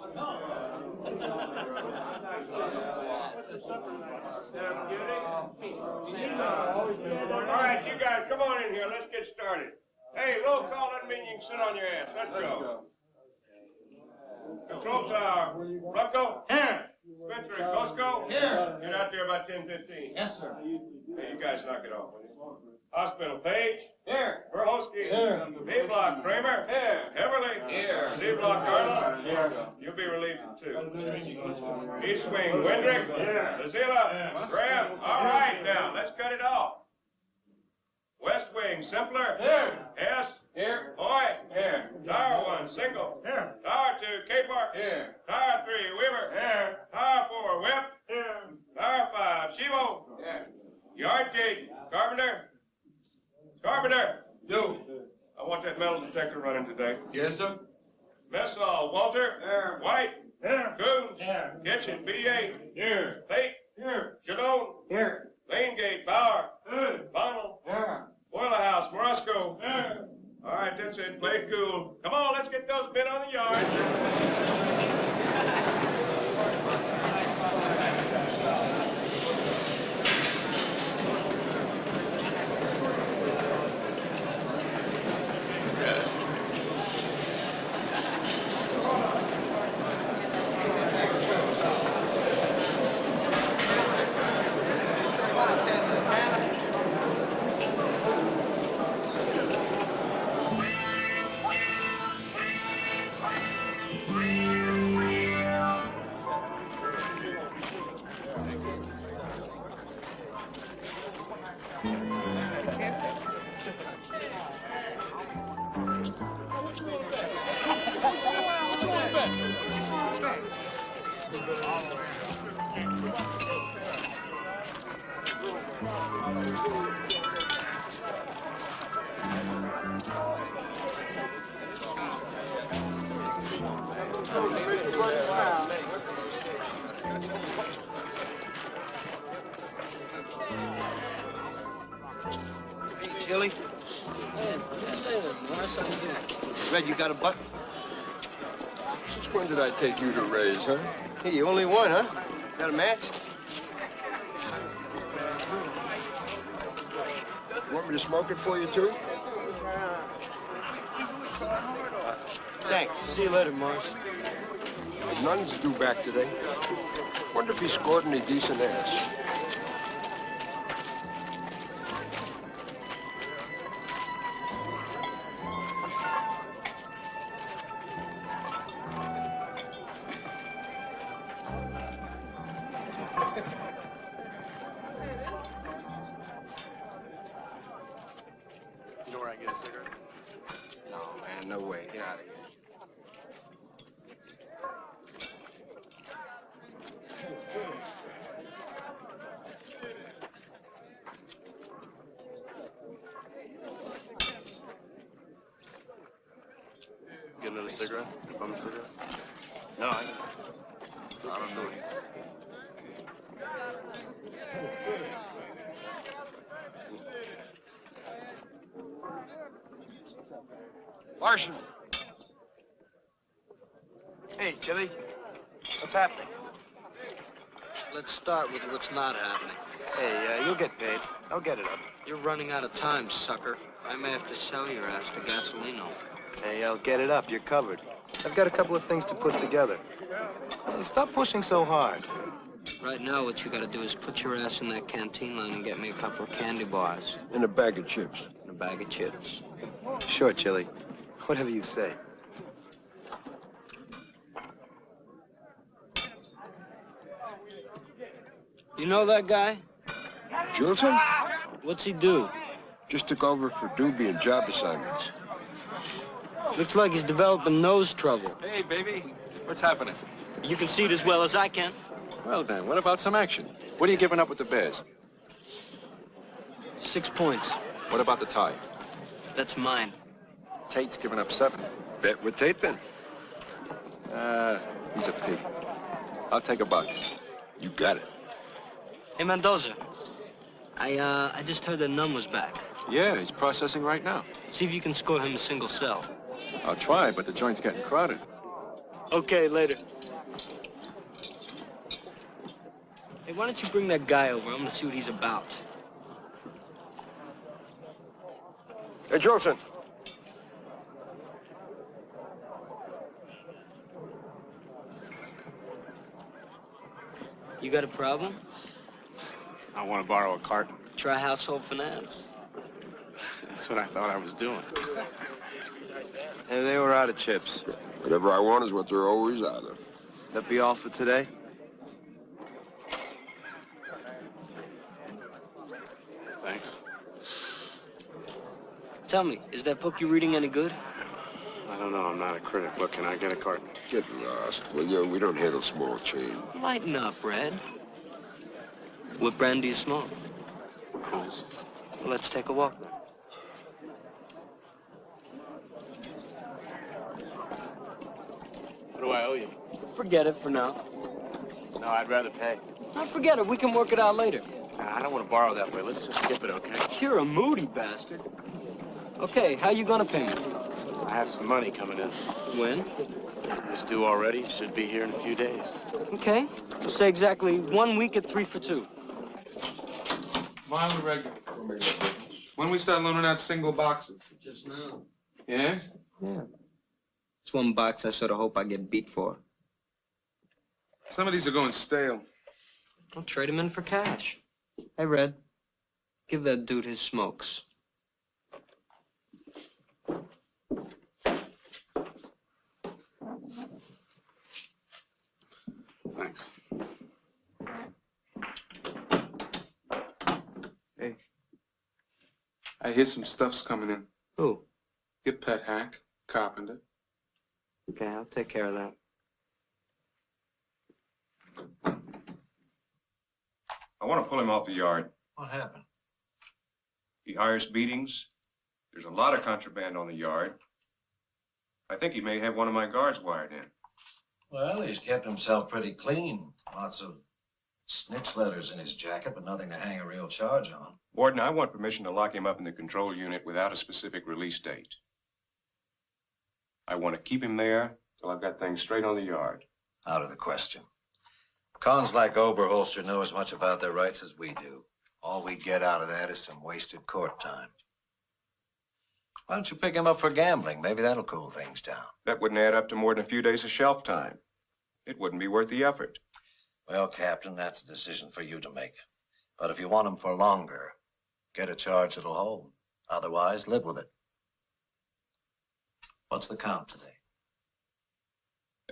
All right, you guys, come on in here. Let's get started. Hey, roll call doesn't mean you can sit on your ass. Let's go. Control tower. Rucko? Here. Spencer and Cosco? Here. Get out there about 10:15. Yes, sir. Hey, you guys knock it off, will you? Hospital, Page? Here. Verhosky? Here. B-Block, Kramer? Here. Heverly? Here. C-Block, Arnold? Here. You'll be relieved in 2. East Wing, Wendrick? Here. Lazila? Graham? All right, now, let's cut it off. West Wing, Simpler? Here. S? Here. Hoy? Here. Tower 1, Single? Here. Tower 2, Capar? Here. Tower 3, Weaver? Here. Tower 4, Whip? Here. Tower 5, Shivo? Here. Yard gate, Carpenter? Carpenter! Do. I want that metal detector running today. Yes, sir. Mess hall, Walter? Here. White? Here. Coons? Here. Kitchen, B.A. Here. Fate? Here. Jadone? Here. Main gate, Bauer? Here. Bonnell? Here. Boiler house, Morosco? Here. All right, that's it. Play it cool. Come on, let's get those men on the yard. Hey, Chili. Hey, what's that? Red, you got a buck? Since when did I take you to raise, huh? Hey, you only one, huh? Got a match? You want me to smoke it for you, too? Thanks. See you later, Morris. Nunn's due back today. Wonder if he scored any decent ass. You know where I can get a cigarette? No, man, no way. Get out of here. Get another cigarette? You bum a cigarette? No, I don't do it. Martian. Hey, Chili. What's happening? Let's start with what's not happening. Hey, you'll get paid. I'll get it up. You're running out of time, sucker. I may have to sell your ass to Gasolino. Hey, I'll get it up. You're covered. I've got a couple of things to put together. Hey, stop pushing so hard. Right now, what you gotta do is put your ass in that canteen line and get me a couple of candy bars And a bag of chips. and a bag of chips. Sure, Chili. Whatever you say. You know that guy? Julesson? What's he do? Just took over for Doobie and job assignments. Looks like he's developing nose trouble. Hey, baby. What's happening? You can see it as well as I can. Well, then, what about some action? What are you giving up with the Bears? 6 points. What about the tie? That's mine. Tate's giving up 7. Bet with Tate, then. He's a pig. I'll take a box. You got it. Hey, Mendoza. I just heard that Nunn was back. Yeah, he's processing right now. See if you can score him a single cell. I'll try, but the joint's getting crowded. Okay, later. Hey, why don't you bring that guy over? I'm gonna see what he's about. Hey, Joseph. You got a problem? I want to borrow a cart. Try household finance. That's what I thought I was doing. Hey, they were out of chips. Whatever I want is what they're always out of. That be all for today? Thanks. Tell me, is that book you're reading any good? I don't know. I'm not a critic. Look, can I get a cart? Get lost, will you? We don't handle small change. Lighten up, Red. What brand do you smoke? Cools. Well, let's take a walk then. What do I owe you? Forget it for now. No, I'd rather pay. No, forget it. We can work it out later. I don't want to borrow that way. Let's just skip it, okay? You're a moody bastard. Okay, how you gonna pay me? I have some money coming in. When? It's due already. Should be here in a few days. Okay. We'll say exactly 1 week at 3 for 2. Why are we regular? When we start loaning out single boxes? Just now. Yeah? Yeah. It's one box I sort of hope I get beat for. Some of these are going stale. I'll trade him in for cash. Hey, Red. Give that dude his smokes. Thanks. Hey. I hear some stuff's coming in. Who? Your pet hack, Carpenter. Okay, I'll take care of that. I want to pull him off the yard. What happened? He hires beatings. There's a lot of contraband on the yard. I think he may have one of my guards wired in. Well, he's kept himself pretty clean. Lots of snitch letters in his jacket, but nothing to hang a real charge on. Warden, I want permission to lock him up in the control unit without a specific release date. I want to keep him there till I've got things straight on the yard. Out of the question. Cons like Oberholster know as much about their rights as we do. All we'd get out of that is some wasted court time. Why don't you pick him up for gambling? Maybe that'll cool things down. That wouldn't add up to more than a few days of shelf time. It wouldn't be worth the effort. Well, Captain, that's a decision for you to make. But if you want him for longer, get a charge that'll hold. Otherwise, live with it. What's the count today?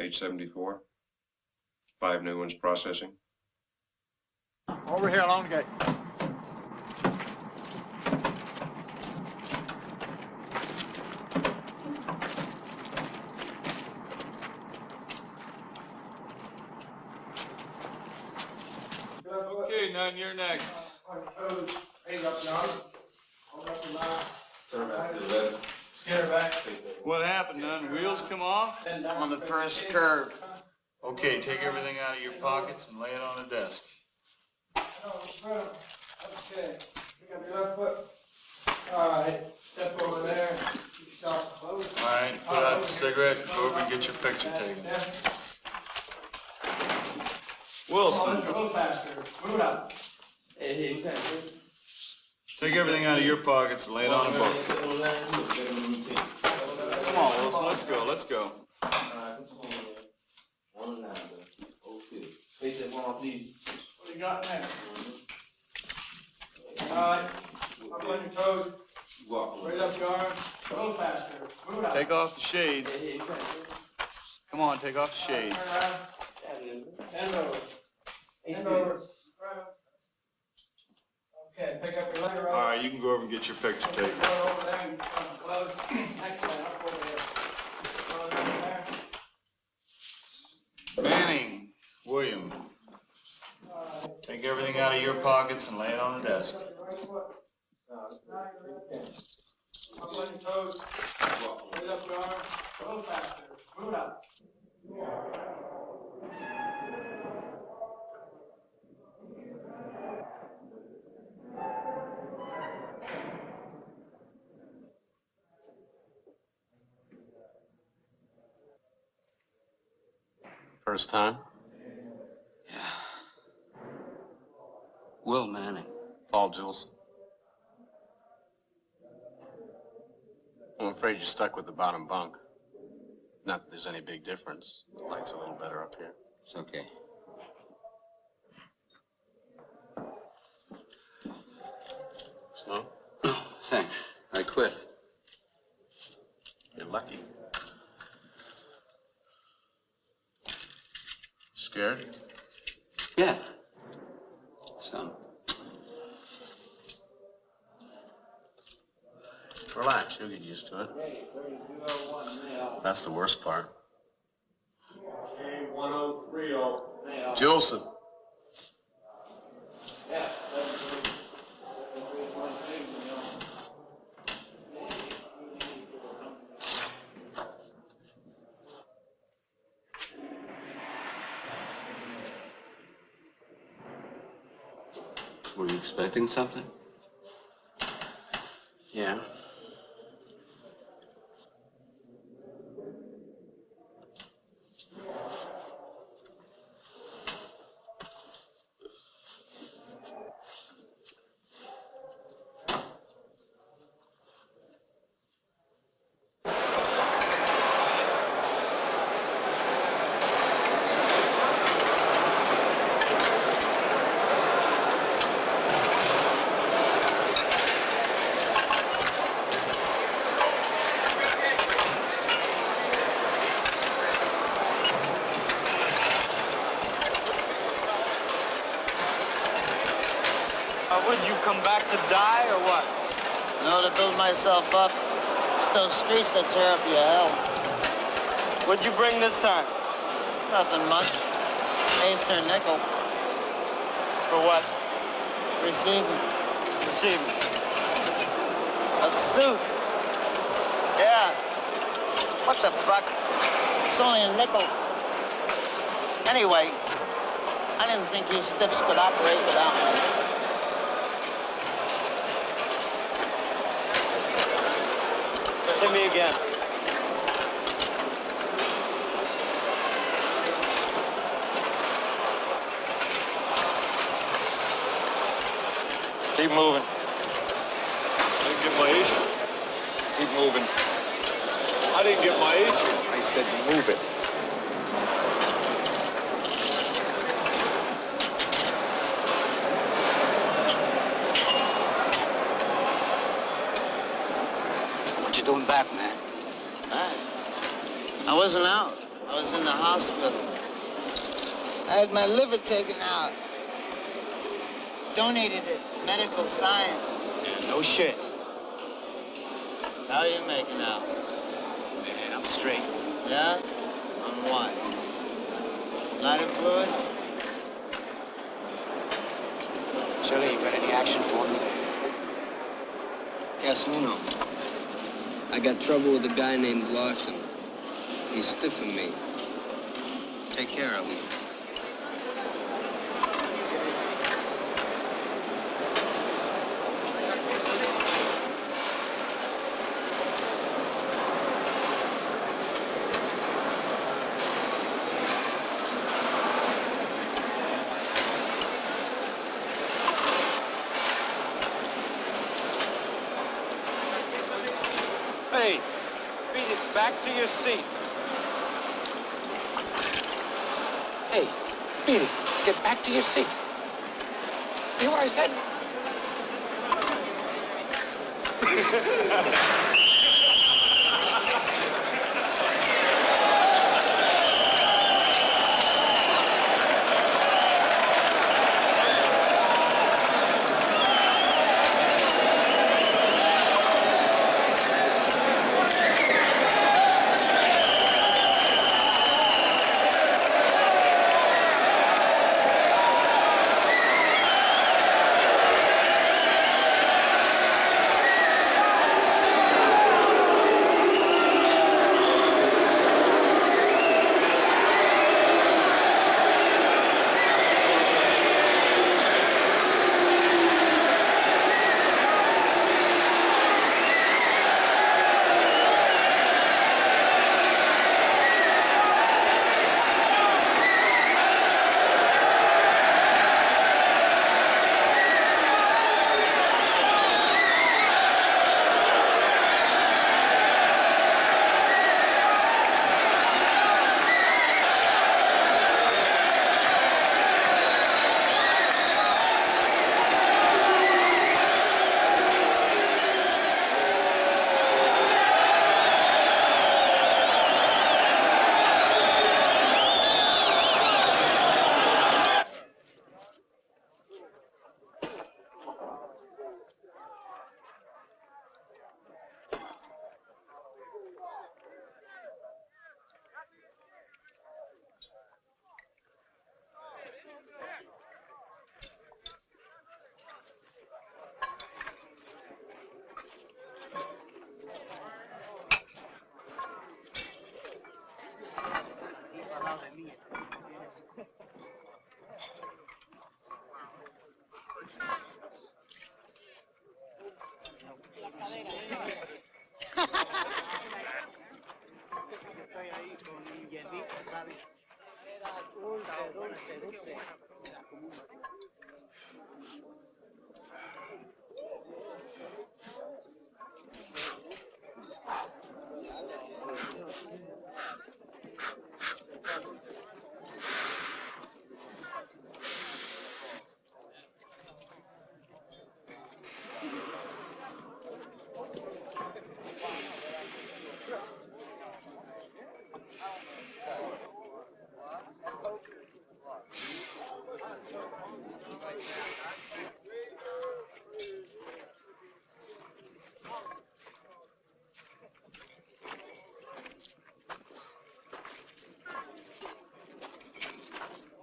Age 74. 5 new ones processing. Over here along the gate. Okay, Nunn, you're next. What happened, Nunn? Wheels come off? On the first curve. Okay, take everything out of your pockets and lay it on the desk. Okay. Pick up your left foot. All right. Step over there. Keep yourself close. All right, put out the cigarette, go over and get your picture taken. Wilson, A little faster. Move it up. take everything out of your pockets and lay it on the book. Come on, Wilson, let's go, let's go. What do you got next? All right. Up on your toes. Right up your arm. A little faster. Move it up. Take off the shades. Come on, take off the shades. Turn around. Bend over. Bend over. Okay, pick up your leg. All right, you can go over and get your picture taken. Go over there and close. Excellent. Up over here. Close over there. Manning, William, take everything out of your pockets and lay it on the desk. Up on your toes. Right up your arm. A little faster. Move it up. First time? Will Manning. Paul Jules. I'm afraid you're stuck with the bottom bunk. Not that there's any big difference. The light's a little better up here. It's okay. So? Thanks. I quit. You're lucky. Scared? Yeah. Some. Relax, you'll get used to it. That's the worst part. Juleson. Were you expecting something? Yeah. Would you come back to die or what? No, to build myself up. It's those streets that tear up your hell. What'd you bring this time? Nothing much. Ace or nickel. For what? Receiving. Receiving. A suit. Yeah. What the fuck? It's only a nickel. Anyway, I didn't think you stiffs could operate without me. Hit me again. Keep moving. I didn't get my ace. Keep moving. I didn't get my ace. I said move it. What you doing back, man? I wasn't out. I was in the hospital. I had my liver taken out. Donated it to medical science. No shit. How are you making out? Man, I'm straight. Yeah? On what? Lighter fluid? Shirley, you got any action for me? Yes, uno. I got trouble with a guy named Larson. He's stiffing me. Take care of him. Hey, beat it back to your seat. Hey, Beanie, get back to your seat. You hear what I said?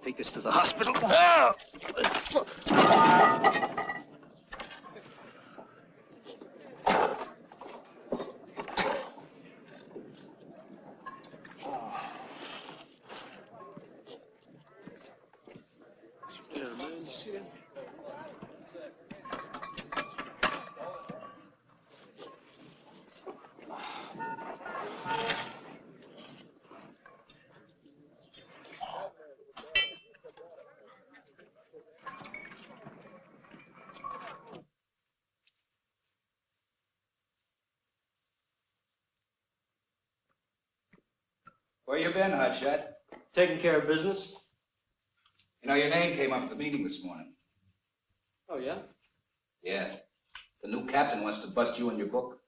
Take this to the hospital. Yeah, man, you see that? Where you been, Hotshot? Taking care of business. You know, your name came up at the meeting this morning. Oh, yeah? Yeah. The new captain wants to bust you in your book.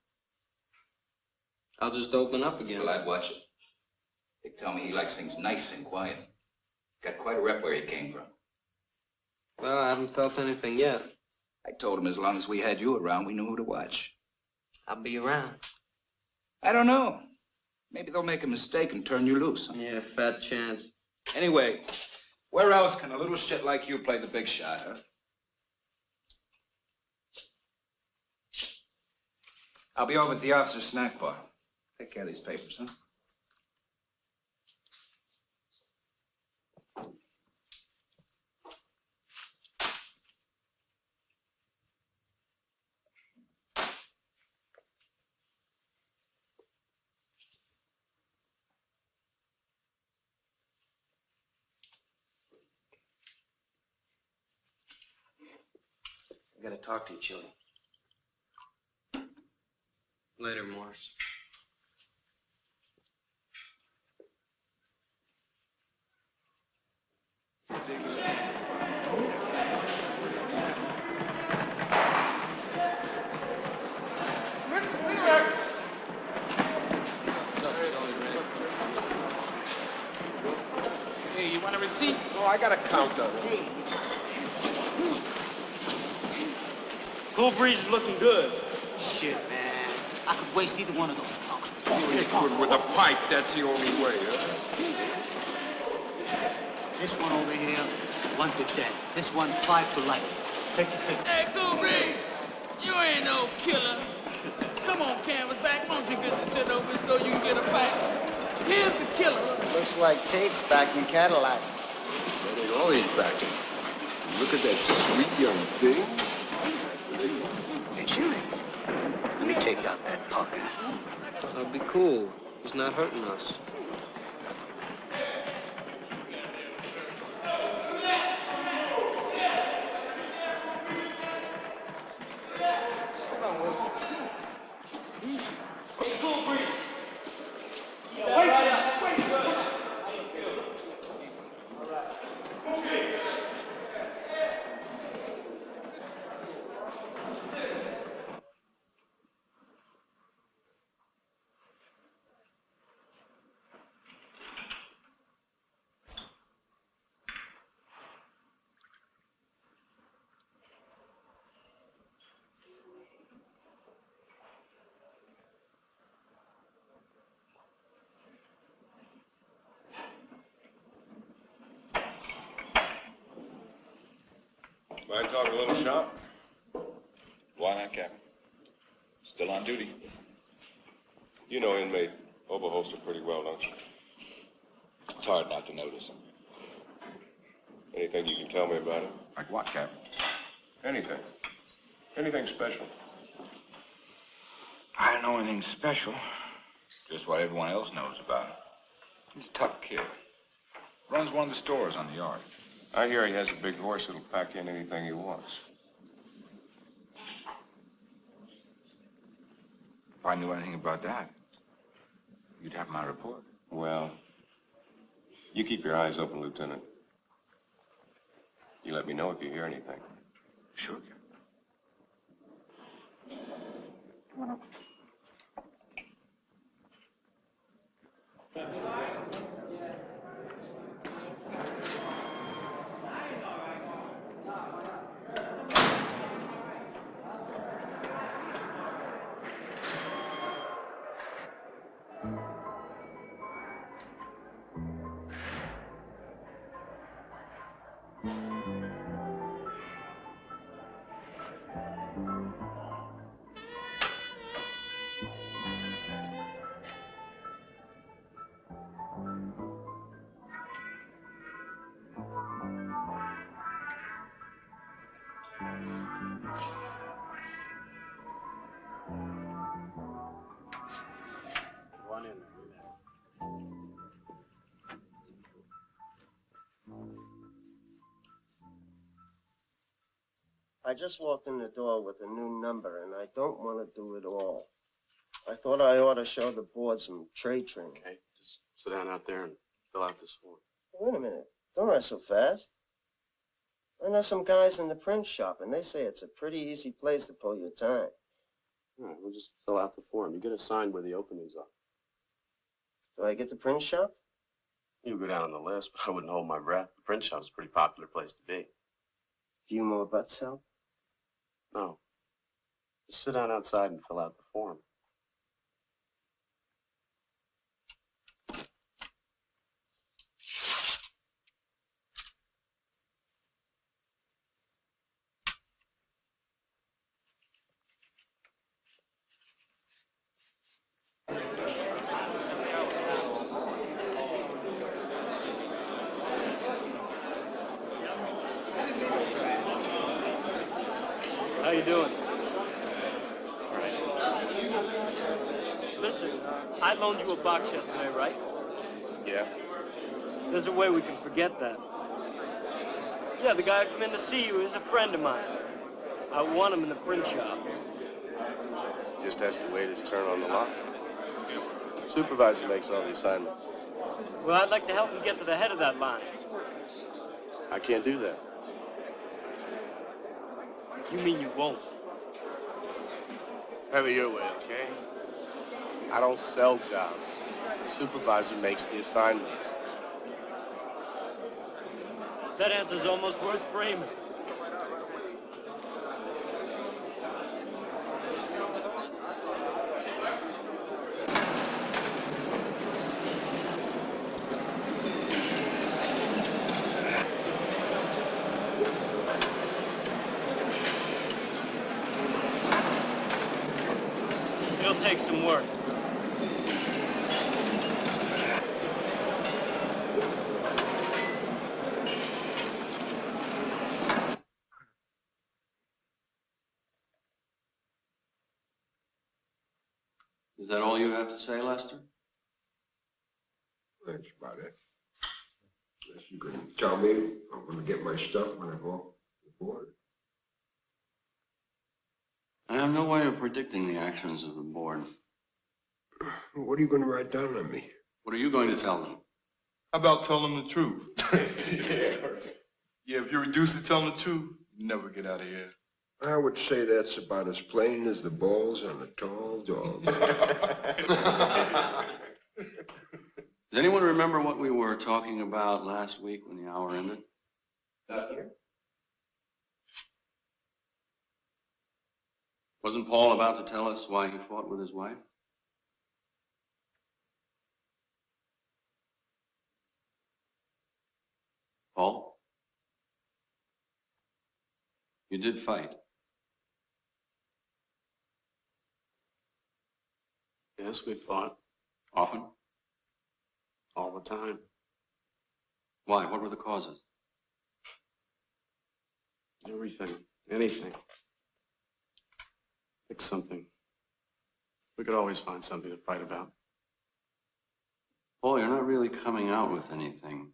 I'll just open up again. Well, I'd watch it. They tell me he likes things nice and quiet. Got quite a rep where he came from. Well, I haven't felt anything yet. I told him as long as we had you around, we knew who to watch. I'll be around. I don't know. Maybe they'll make a mistake and turn you loose. Huh? Yeah, fat chance. Anyway, where else can a little shit like you play the big shot, huh? I'll be over at the officer's snack bar. Take care of these papers, huh? I gotta talk to you, Chili. Later, Morris. Hey, you want a receipt? Oh, I got a counter. Cool Breeze is looking good. Shit, man. I could waste either one of those punks. You ain't good with a pipe, that's the only way, huh? This one over here, 1 to 10. This one, 5 to life. Take the pick. Hey, Cool Breeze, you ain't no killer. Come on, Canvasback, won't you get the shit over so you can get a fight? Here's the killer. Looks like Tate's back in Cadillac. That ain't always back. Look at that sweet young thing. Hey, Chili, let me take out that pucker. I'll be cool. He's not hurting us. Hey, Cool Breeze. Wait. Mind talking a little shop? Why not, Captain? Still on duty. You know inmate Oberholster pretty well, don't you? It's hard not to notice him. Anything you can tell me about it? Like what, Captain? Anything. Anything special. I don't know anything special. Just what everyone else knows about him. He's a tough kid. Runs one of the stores on the yard. I hear he has a big horse that'll pack in anything he wants. If I knew anything about that, you'd have my report. Well, you keep your eyes open, Lieutenant. You let me know if you hear anything. Sure. One in. I just walked in the door with a new number, and I don't want to do it all. I thought I ought to show the board some trade training. Okay, just sit down out there and fill out this form. Wait a minute. Don't run so fast. I know some guys in the print shop, and they say it's a pretty easy place to pull your time. All right, we'll just fill out the form. You get assigned where the openings are. Do I get the print shop? You go down on the list, but I wouldn't hold my breath. The print shop's a pretty popular place to be. Few more butts help? No. Just sit down outside and fill out the form. How you doing? Listen, I loaned you a box yesterday, right? Yeah. There's a way we can forget that. Yeah, the guy who came in to see you is a friend of mine. I want him in the print shop. Just has to wait his turn on the lot. The supervisor makes all the assignments. Well, I'd like to help him get to the head of that line. I can't do that. You mean you won't? Have it your way, okay? I don't sell jobs. The supervisor makes the assignments. That answer's almost worth framing. It'll take some work. Is that all you have to say, Lester? That's about it. Unless you can tell me I'm going to get my stuff when I go off the board. I have no way of predicting the actions of the board. What are you going to write down on me? What are you going to tell them? How about telling them the truth? Yeah, if you're reduced to telling the truth, you never get out of here. I would say that's about as plain as the balls on a tall dog. Does anyone remember what we were talking about last week when the hour ended? Not here. Wasn't Paul about to tell us why he fought with his wife? Paul? You did fight. Yes, we fought. Often? All the time. Why? What were the causes? Everything. Anything. Pick something. We could always find something to fight about. Paul, you're not really coming out with anything.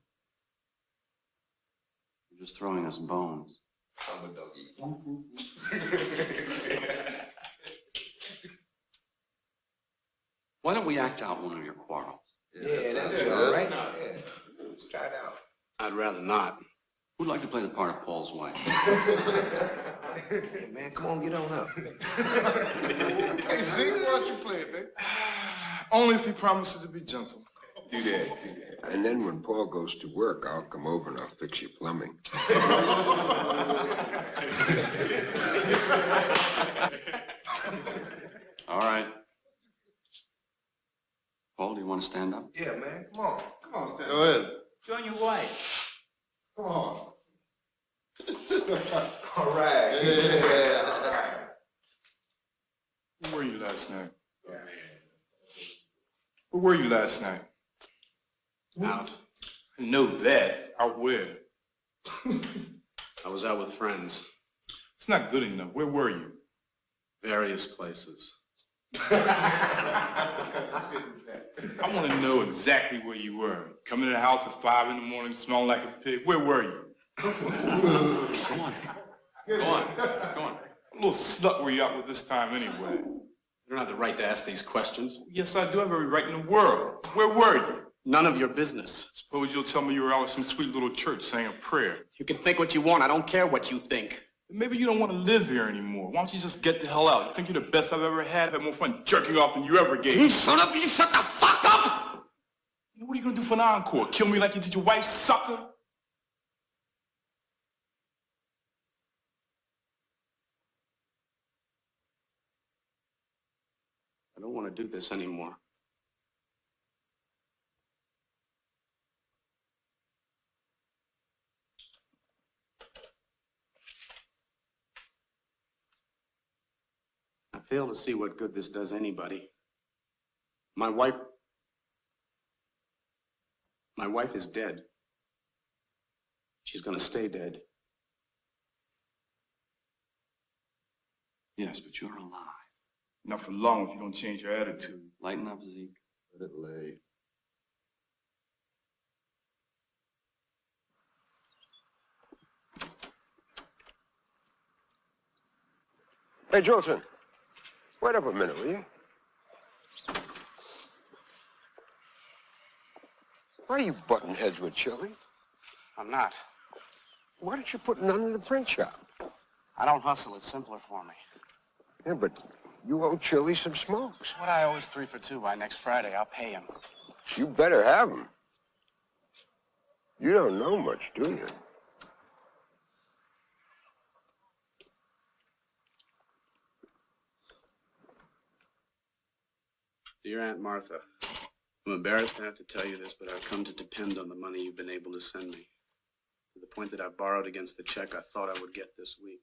You're just throwing us bones. I'm a doggy. Why don't we act out one of your quarrels? Yeah, that's all right. Yeah. Let's try it out. I'd rather not. Who'd like to play the part of Paul's wife? Hey, man, come on, get on up. Hey, Zeke, why don't you play it, man? Only if he promises to be gentle. Do that, do that. And then when Paul goes to work, I'll come over and I'll fix your plumbing. All right. Paul, do you want to stand up? Yeah, man, come on. Come on, Stan. Go ahead. Join your wife. Come on. All right. Yeah. Where were you last night? Where were you last night? Out. I know that. Out where? I was out with friends. It's not good enough. Where were you? Various places. I want to know exactly where you were. Coming to the house at 5 in the morning, smelling like a pig. Where were you? Go on. Go on. Go on. What little slut were you out with this time anyway? You don't have the right to ask these questions. Yes, I do have every right in the world. Where were you? None of your business. Suppose you'll tell me you were out at some sweet little church saying a prayer. You can think what you want. I don't care what you think. Maybe you don't want to live here anymore. Why don't you just get the hell out? You think you're the best I've ever had? I've had more fun jerking off than you ever gave. You shut up! You shut the fuck up! What are you gonna do for an encore? Kill me like you did your wife, sucker? I don't want to do this anymore. I fail to see what good this does anybody. My wife is dead. She's gonna stay dead. Yes, but you're alive. Not for long if you don't change your attitude. Lighten up, Zeke. Let it lay. Hey, Jolson. Wait up a minute, will you? Why are you butting heads with Chili? I'm not. Why don't you put none in the print shop? I don't hustle. It's simpler for me. Yeah, but you owe Chili some smokes. What I owe is 3 for 2 by next Friday. I'll pay him. You better have them. You don't know much, do you? Dear Aunt Martha, I'm embarrassed to have to tell you this, but I've come to depend on the money you've been able to send me. To the point that I borrowed against the check I thought I would get this week.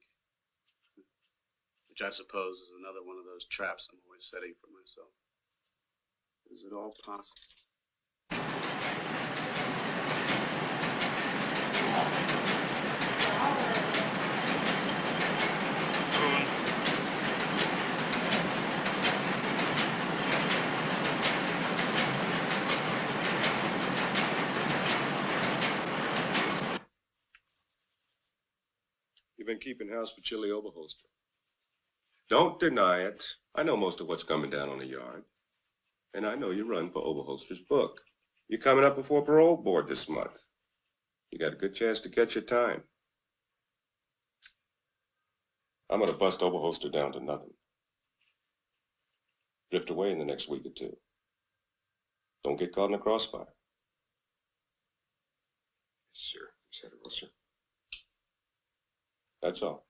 Which I suppose is another one of those traps I'm always setting for myself. Is it all possible? You've been keeping house for Chili Oberholster. Don't deny it. I know most of what's coming down on the yard. And I know you run for Oberholster's book. You're coming up before parole board this month. You got a good chance to catch your time. I'm gonna bust Oberholster down to nothing. Drift away in the next week or two. Don't get caught in a crossfire. Yes, sir. Is that all, sir? That's all.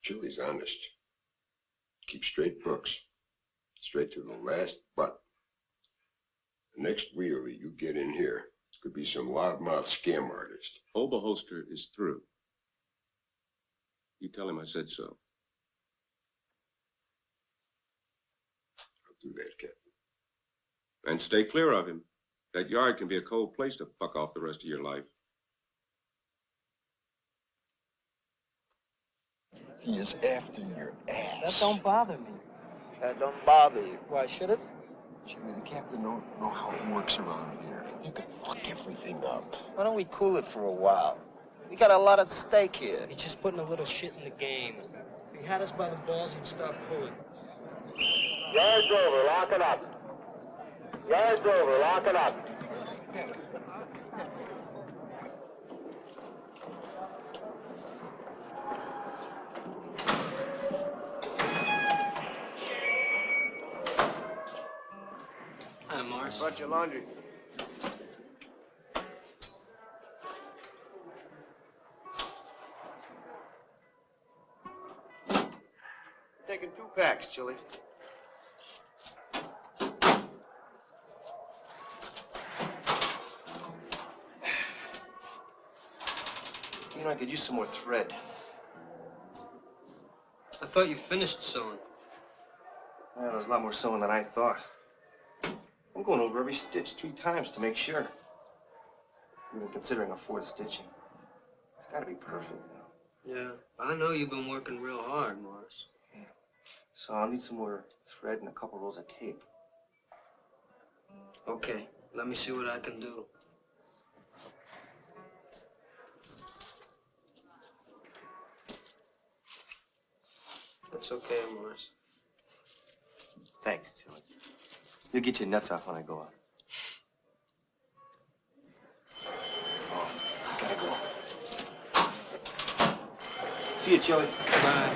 Chili's honest. Keep straight books. Straight to the last butt. The next wheel that you get in here could be some loudmouth scam artist. Oberholster is through. You tell him I said so. I'll do that, Captain. And stay clear of him. That yard can be a cold place to fuck off the rest of your life. He is after your ass. That don't bother me. That don't bother you. Why should it? Chili, the captain don't know how it works around here. You can fuck everything up. Why don't we cool it for a while? We got a lot at stake here. He's just putting a little shit in the game. If he had us by the balls, he'd stop pulling. Yard's over, lock it up. Yard's over, lock it up. Hi, Morris. Brought your laundry. Taking 2 packs, Chili. You know, I could use some more thread. I thought you finished sewing. Yeah, there's a lot more sewing than I thought. I'm going over every stitch 3 times to make sure. Even considering a 4th stitching. It's got to be perfect. Yeah, I know you've been working real hard, Morris. So I'll need some more thread and a couple rolls of tape. Okay, let me see what I can do. That's okay, Morris. Thanks, Chili. You'll get your nuts off when I go out. Oh, I gotta go. See you, Chili. Bye.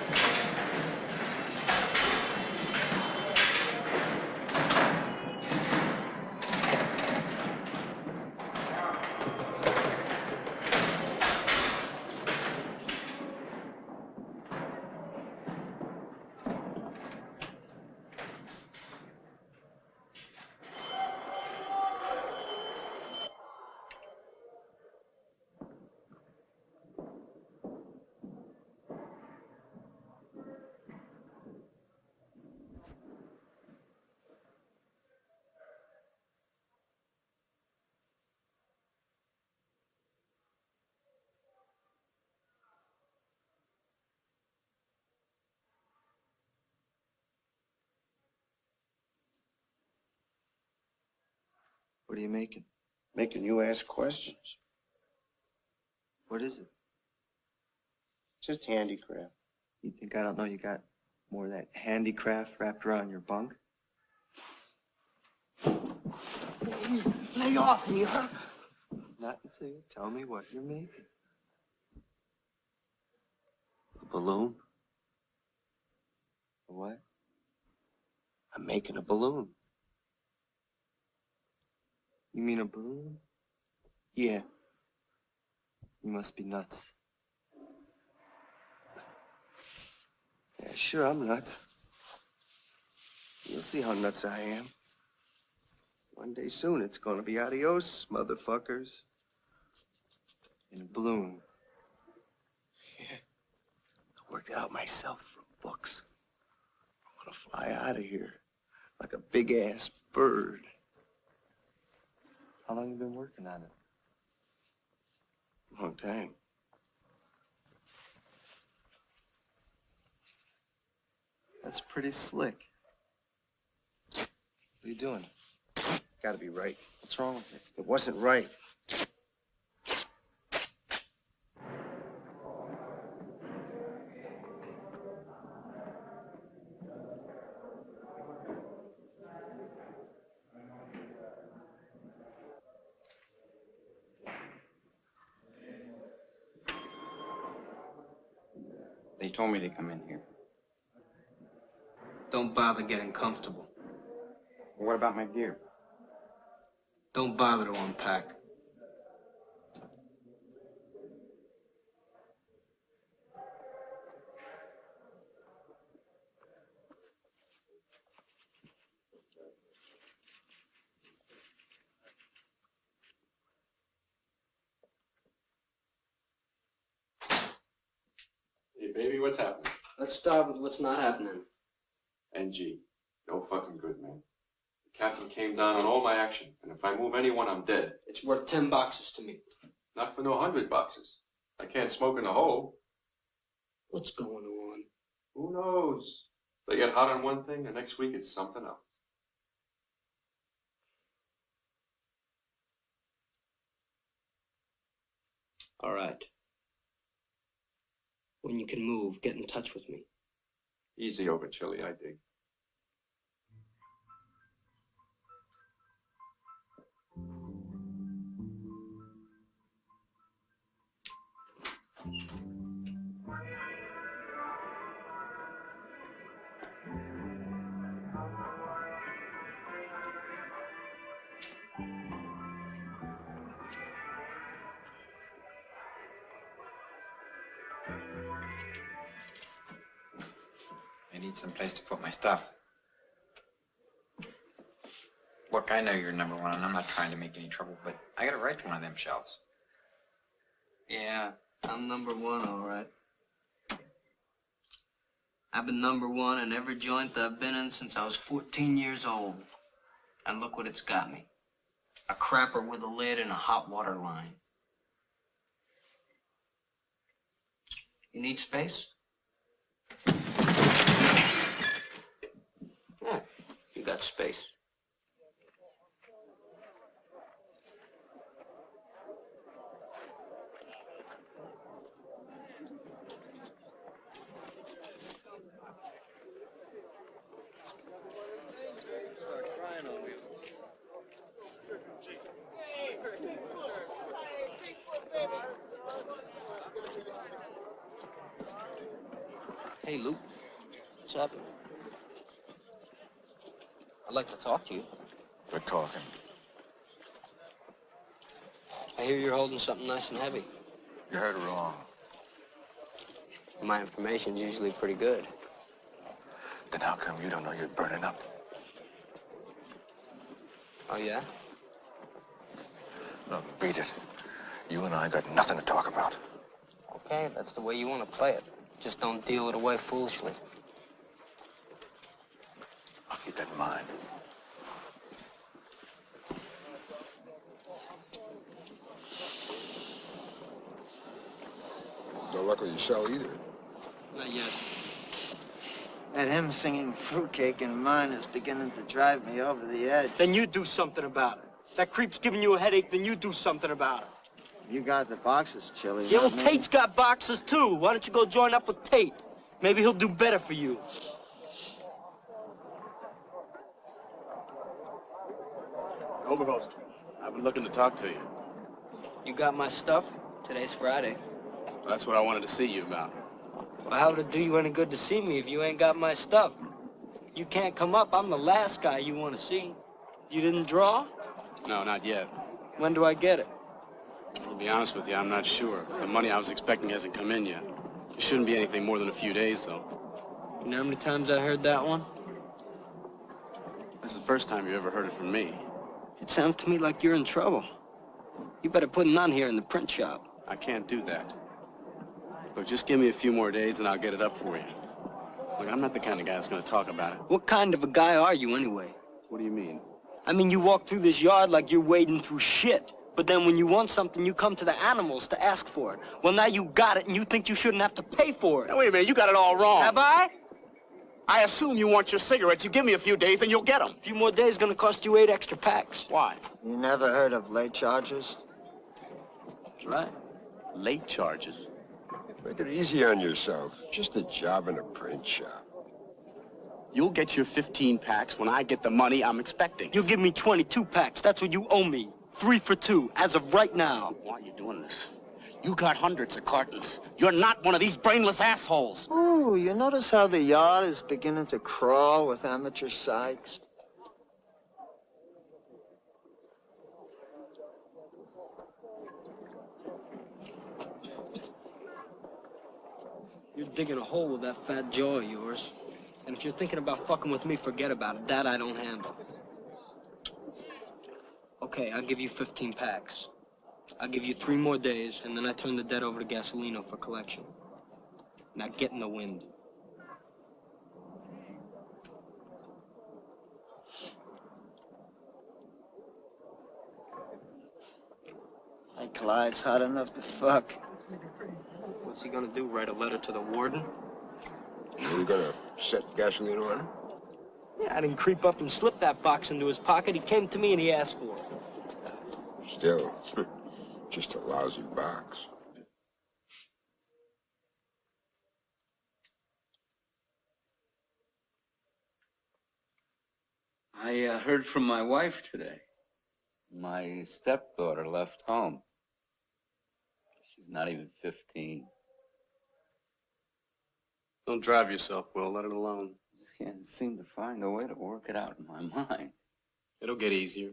What are you making? Making you ask questions. What is it? Just handicraft. You think I don't know you got more of that handicraft wrapped around your bunk? Lay off me, huh? Not until you tell me what you're making. A balloon? A what? I'm making a balloon. You mean a balloon? Yeah. You must be nuts. Yeah, sure, I'm nuts. You'll see how nuts I am. One day soon, it's gonna be adios, motherfuckers. In a balloon. Yeah. I worked it out myself from books. I'm gonna fly out of here like a big-ass bird. How long you been working on it? Long time. That's pretty slick. What are you doing? Gotta be right. What's wrong with it? It wasn't right. They told me to come in here. Don't bother getting comfortable. Well, what about my gear? Don't bother to unpack. Hey, baby, what's happening? Let's start with what's not happening. NG. No fucking good, man. The captain came down on all my action, and if I move anyone, I'm dead. It's worth 10 boxes to me. Not for no 100 boxes. I can't smoke in a hole. What's going on? Who knows? They get hot on one thing, and next week it's something else. All right. When you can move, get in touch with me. Easy over Chili, I dig. I need some place to put my stuff. Look, I know you're number one, and I'm not trying to make any trouble, but I got a right to one of them shelves. Yeah, I'm number one, all right. I've been number one in every joint I've been in since I was 14 years old. And look what it's got me. A crapper with a lid and a hot water line. You need space? Yeah, you got space. Hey, Luke. What's happening? I'd like to talk to you. We're talking. I hear you're holding something nice and heavy. You heard wrong. My information's usually pretty good. Then how come you don't know you're burning up? Oh, yeah? Look, beat it. You and I got nothing to talk about. Okay, that's the way you want to play it. Just don't deal it away foolishly. I'll keep that in mind. No luck with your cell either. Not yet. And him singing fruitcake in mine is beginning to drive me over the edge. Then you do something about it. If that creep's giving you a headache, then you do something about it. You got the boxes, Chili. Yeah, well, not me. Tate's got boxes, too. Why don't you go join up with Tate? Maybe he'll do better for you. Overholster, I've been looking to talk to you. You got my stuff? Today's Friday. That's what I wanted to see you about. Well, how would it do you any good to see me if you ain't got my stuff? You can't come up. I'm the last guy you want to see. You didn't draw? No, not yet. When do I get it? To be honest with you, I'm not sure. The money I was expecting hasn't come in yet. It shouldn't be anything more than a few days, though. You know how many times I heard that one? This is the first time you ever heard it from me. It sounds to me like you're in trouble. You better put it on here in the print shop. I can't do that. Look, just give me a few more days and I'll get it up for you. Look, I'm not the kind of guy that's going to talk about it. What kind of a guy are you, anyway? What do you mean? I mean, you walk through this yard like you're wading through shit. But then when you want something, you come to the animals to ask for it. Well, now you got it, and you think you shouldn't have to pay for it. Now, wait a minute, you got it all wrong. Have I? I assume you want your cigarettes. You give me a few days and you'll get them. A few more days gonna cost you 8 extra packs. Why? You never heard of late charges? That's right. Late charges? Make it easy on yourself. Just a job in a print shop. You'll get your 15 packs when I get the money I'm expecting. You give me 22 packs. That's what you owe me. 3 for 2, as of right now. Why are you doing this? You got hundreds of cartons. You're not one of these brainless assholes. Oh, you notice how the yard is beginning to crawl with amateur sykes? You're digging a hole with that fat jaw of yours. And if you're thinking about fucking with me, forget about it. That I don't handle. Okay, I'll give you 15 packs. I'll give you 3 more days, and then I turn the debt over to Gasolino for collection. Now get in the wind. My Clyde's hot enough to fuck. What's he gonna do, write a letter to the warden? Are you gonna set gasoline on him? Yeah, I didn't creep up and slip that box into his pocket. He came to me and he asked for it. Still, just a lousy box. I heard from my wife today. My stepdaughter left home. She's not even 15. Don't drive yourself, Will. Let it alone. I just can't seem to find a way to work it out in my mind. It'll get easier.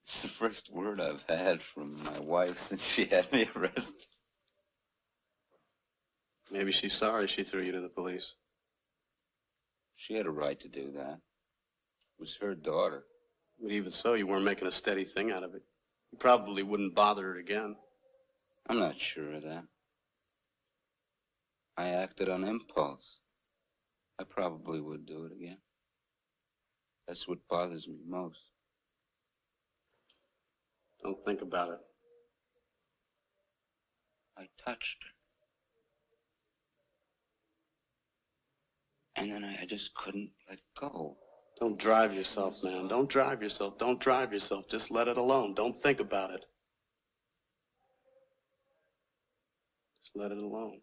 It's the first word I've had from my wife since she had me arrested. Maybe she's sorry she threw you to the police. She had a right to do that. It was her daughter. But even so, you weren't making a steady thing out of it. You probably wouldn't bother her again. I'm not sure of that. I acted on impulse. I probably would do it again. That's what bothers me most. Don't think about it. I touched her. And then I just couldn't let go. Don't drive yourself, man. Don't drive yourself. Don't drive yourself. Just let it alone. Don't think about it. Just let it alone.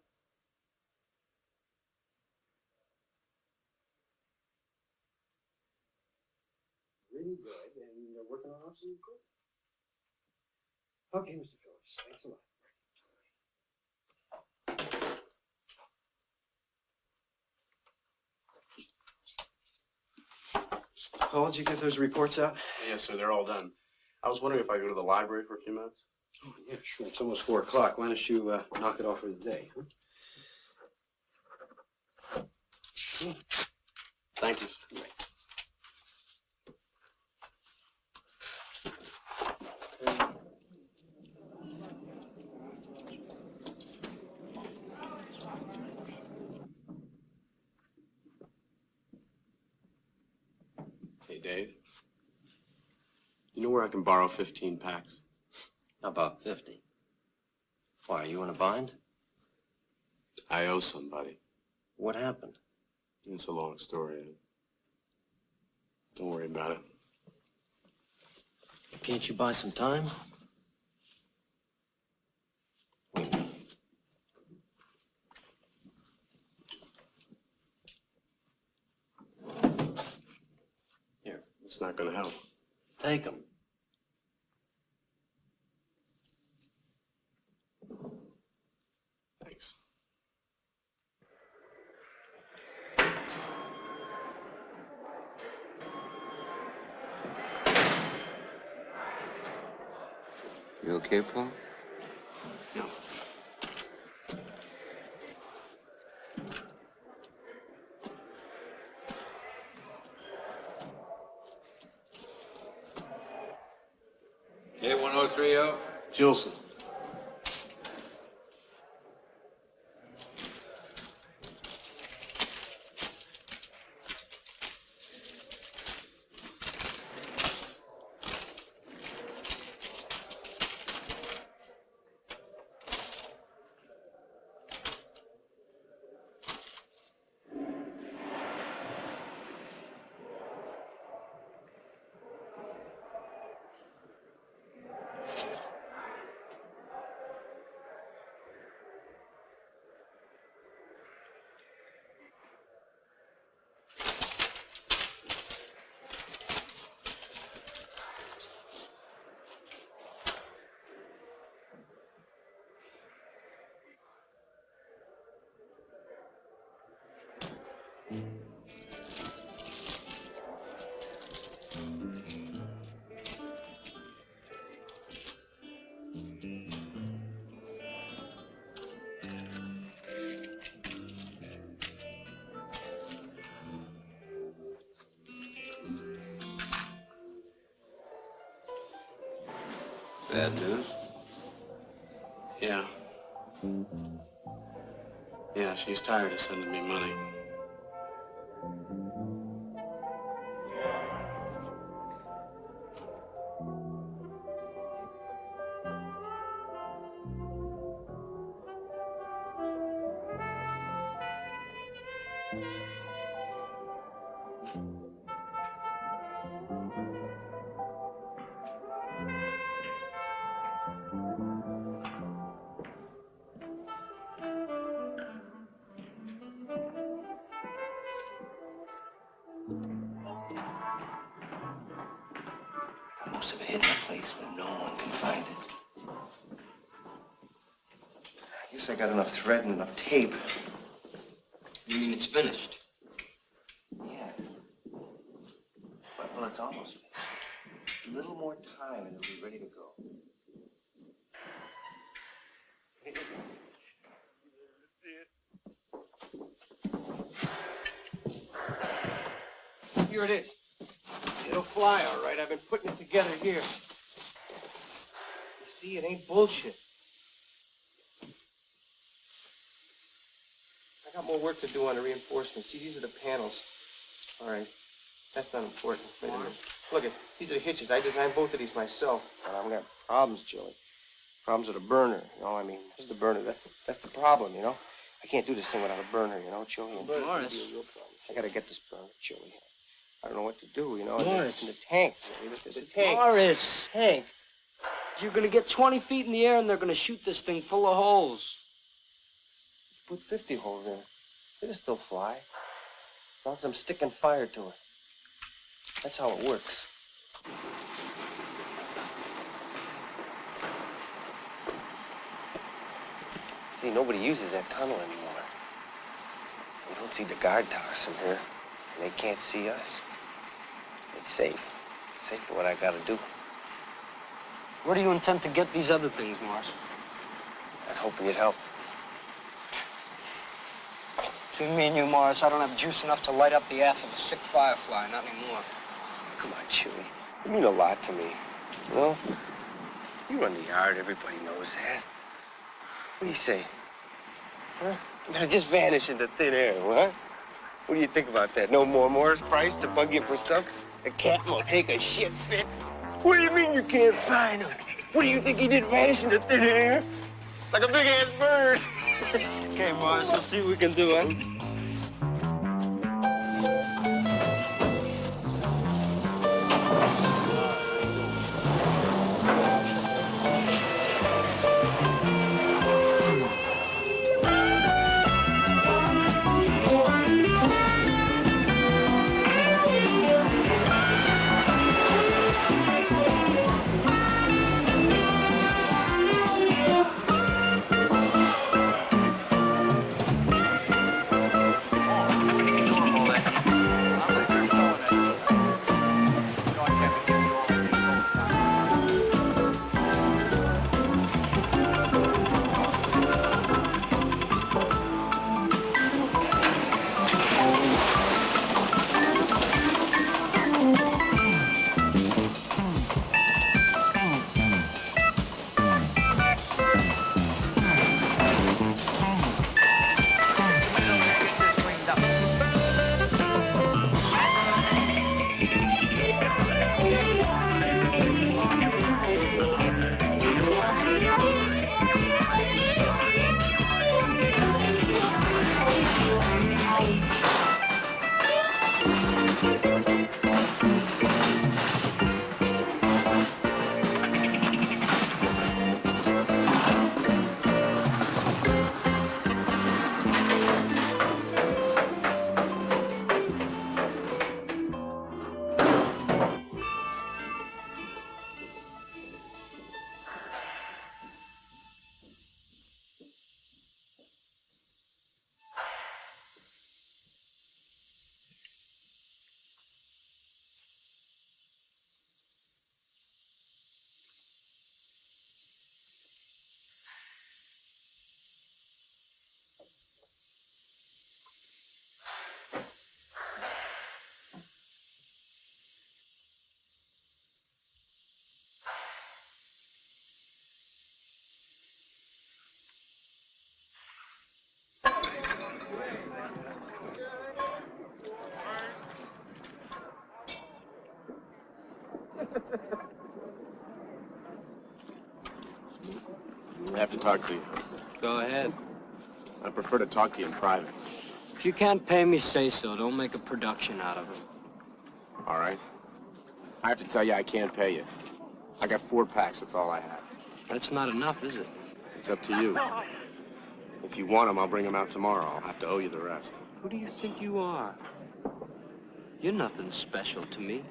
Really good, and they're working on some good. Okay, Mr. Phillips, thanks a lot. Paul, did you get those reports out? Yes, sir. They're all done. I was wondering if I could go to the library for a few minutes. Oh, yeah, sure. It's almost 4 o'clock. Why don't you knock it off for the day, huh? Thank you, sir. Hey, Dave. You know where I can borrow 15 packs? How about 50? Why, are you in a bind? I owe somebody. What happened? It's a long story. Don't worry about it. Can't you buy some time? Wait a minute. Here, it's not gonna help. Take them. Thanks. You okay, Paul? No. Hey, 1030. Jilson. Bad news? Yeah. Yeah, she's tired of sending me money. Most of it hid in a place where no one can find it. I guess I got enough thread and enough tape. You mean it's finished? Yeah. Well, it's almost finished. A little more time and it'll be ready to go. Here it is. It'll fly, all right. I've been putting it together here. You see, it ain't bullshit. I got more work to do on the reinforcements. See, these are the panels. All right. That's not important. Wait a minute. Look, these are the hitches. I designed both of these myself. But I'm gonna have problems, Joey. Problems with a burner. You know, I mean, this is the burner. That's the problem, you know? I can't do this thing without a burner, you know, Joey? Morris. I gotta get this burner, Joey. I don't know what to do, you know? Morris. It's in the tank, Joey. It's the tank. Morris. Tank. You're gonna get 20 feet in the air and they're gonna shoot this thing full of holes. Put 50 holes in. It'll still fly. As long as I'm sticking fire to it. That's how it works. See, nobody uses that tunnel anymore. We don't see the guard towers from here. And they can't see us. It's safe. It's safe for what I gotta do. Where do you intend to get these other things, Morris? I was hoping you'd help. Between me and you, Morris, I don't have juice enough to light up the ass of a sick firefly, not anymore. Come on, Chewie. You mean a lot to me. You know? You run the yard, everybody knows that. What do you say? Huh? Now just vanish into thin air, what? What do you think about that? No more Morris Price to bug you for stuff? A cat won't take a shit fit? What do you mean you can't find him? What do you think he did vanish into thin air? Like a big-ass bird. Okay, Morris, let's see what we can do, huh? I have to talk to you. Go ahead. I prefer to talk to you in private. If you can't pay me, say so. Don't make a production out of it. All right. I have to tell you I can't pay you. I got 4 packs, that's all I have. That's not enough, is it? It's up to you. If you want them, I'll bring them out tomorrow. I'll have to owe you the rest. Who do you think you are? You're nothing special to me.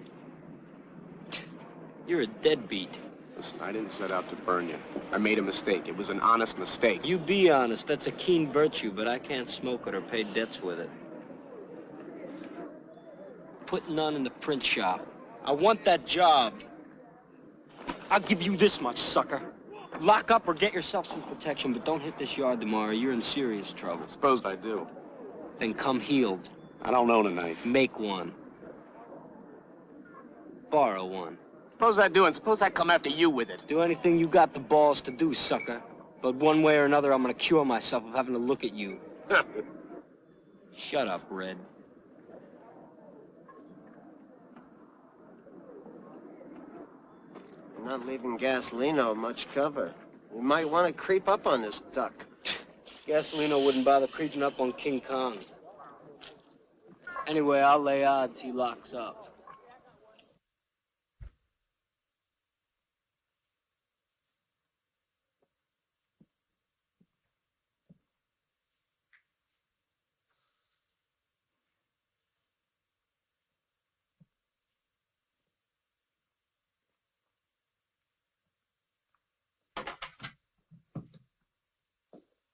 You're a deadbeat. Listen, I didn't set out to burn you. I made a mistake. It was an honest mistake. You be honest. That's a keen virtue, but I can't smoke it or pay debts with it. Put none in the print shop. I want that job. I'll give you this much, sucker. Lock up or get yourself some protection, but don't hit this yard tomorrow. You're in serious trouble. Suppose I do. Then come healed. I don't own a knife. Make one. Borrow one. Suppose I do, and suppose I come after you with it. Do anything you got the balls to do, sucker. But one way or another, I'm gonna cure myself of having to look at you. Shut up, Red. You're not leaving Gasolino much cover. You might want to creep up on this duck. Gasolino wouldn't bother creeping up on King Kong. Anyway, I'll lay odds he locks up.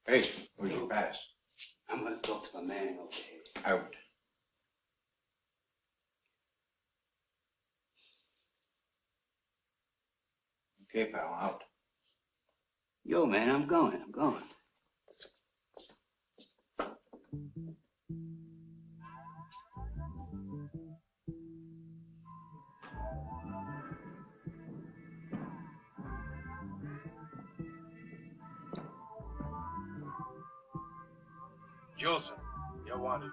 Hey, where's your pass? I'm gonna talk to my man, okay? Out. Okay, pal, out. Yo, man, I'm going. Joseph, you're wanted.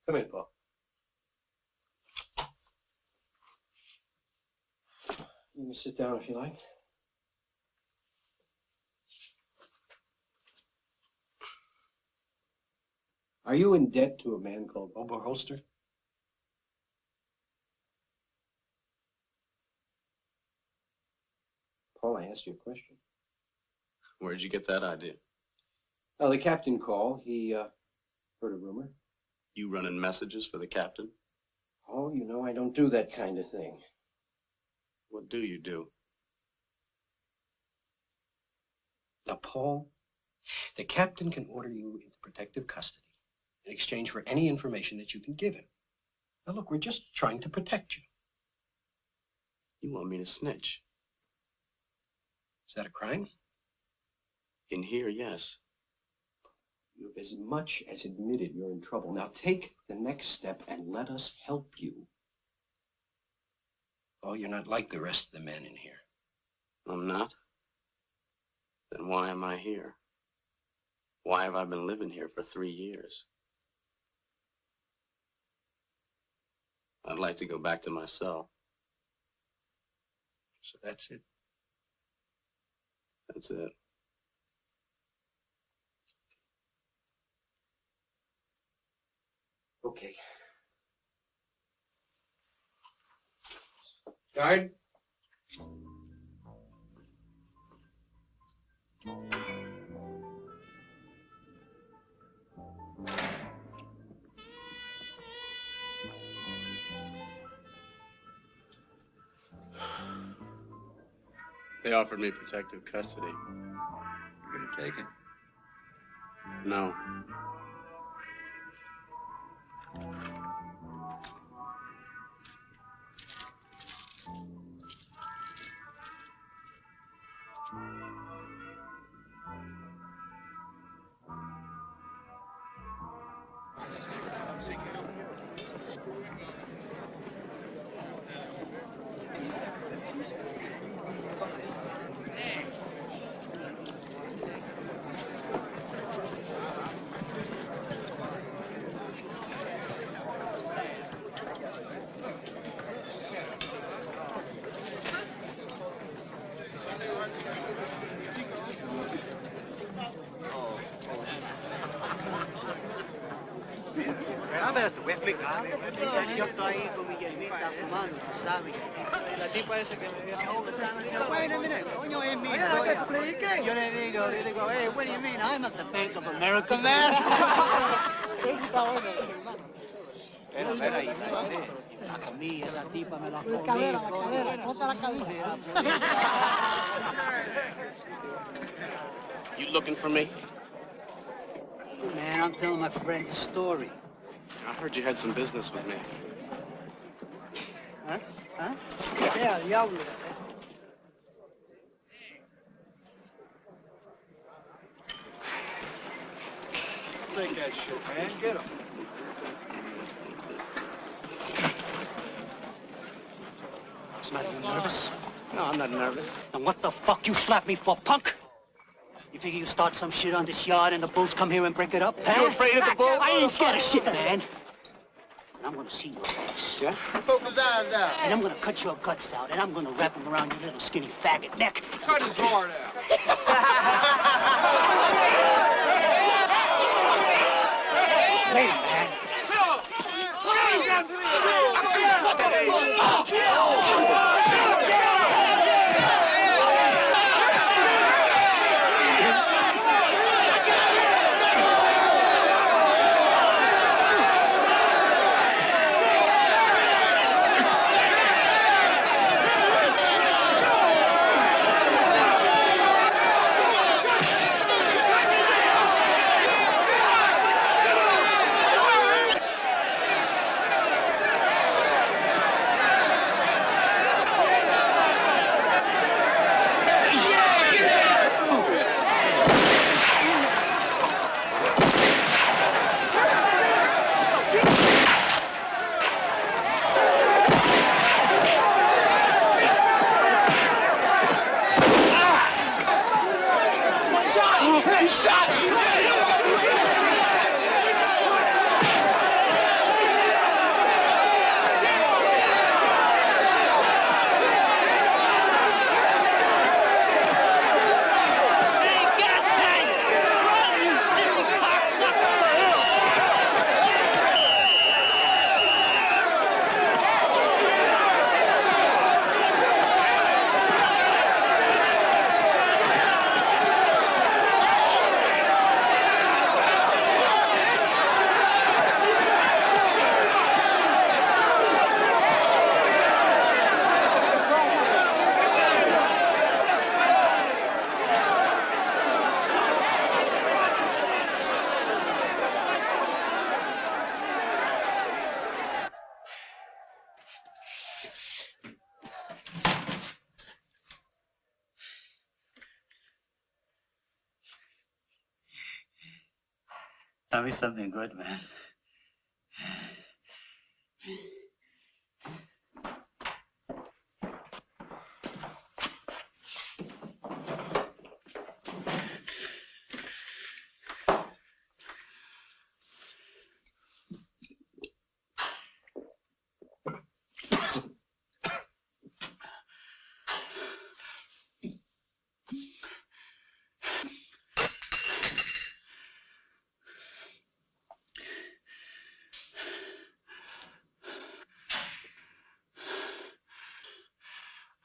Come in, Paul. You can sit down if you like. Are you in debt to a man called Oberholster? Paul, I asked you a question. Where'd you get that idea? Well, the captain called. He heard a rumor. You running messages for the captain? Oh, you know I don't do that kind of thing. What do you do? Now, Paul, the captain can order you into protective custody in exchange for any information that you can give him. Now, look, we're just trying to protect you. You want me to snitch? Is that a crime? In here, yes. You've as much as admitted you're in trouble. Now, take the next step and let us help you. Oh, you're not like the rest of the men in here. I'm not? Then why am I here? Why have I been living here for 3 years? I'd like to go back to my cell. So that's it? That's it. Okay. Guard. They offered me protective custody. You gonna take it? No. A ver, te voy a explicar. Yo estoy ahí con mi hierbita fumando, tú sabes. La tipa esa que me dio. Bueno, mira, coño, es mi historia. Yo le digo, hey, what do you mean? I'm not the Bank of America, man. Eso está bueno, hermano. Espera ahí, la comí, esa tipa me la comí. La cadera, ponte la cadera. You looking for me? Man, I'm telling my friend's story. I heard you had some business with me. Huh? Huh? Yeah, diablo. Take that shit, man. Get him. Smelly, you nervous? No, I'm not nervous. And what the fuck you slap me for, punk? You figure you start some shit on this yard and the bulls come here and break it up? Huh? You afraid of the bulls? I ain't scared of shit, man. And I'm gonna see your ass. Yeah? Poke his eyes out. And I'm gonna cut your guts out, and I'm gonna wrap them around your little skinny faggot neck. Cut his heart out. Wait, man. Tell me something good, man.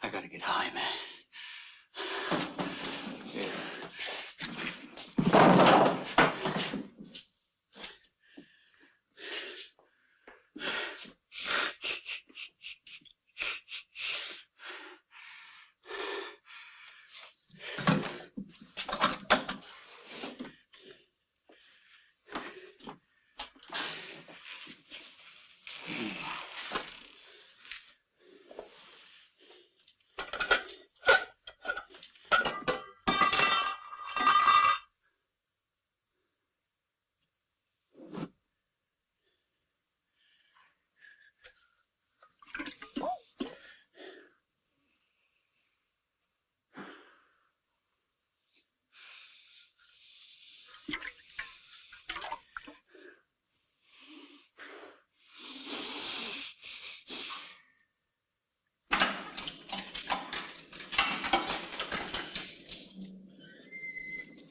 I gotta get high, man.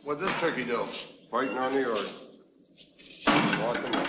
What'd this turkey do? Fighting on the yard. Walking up.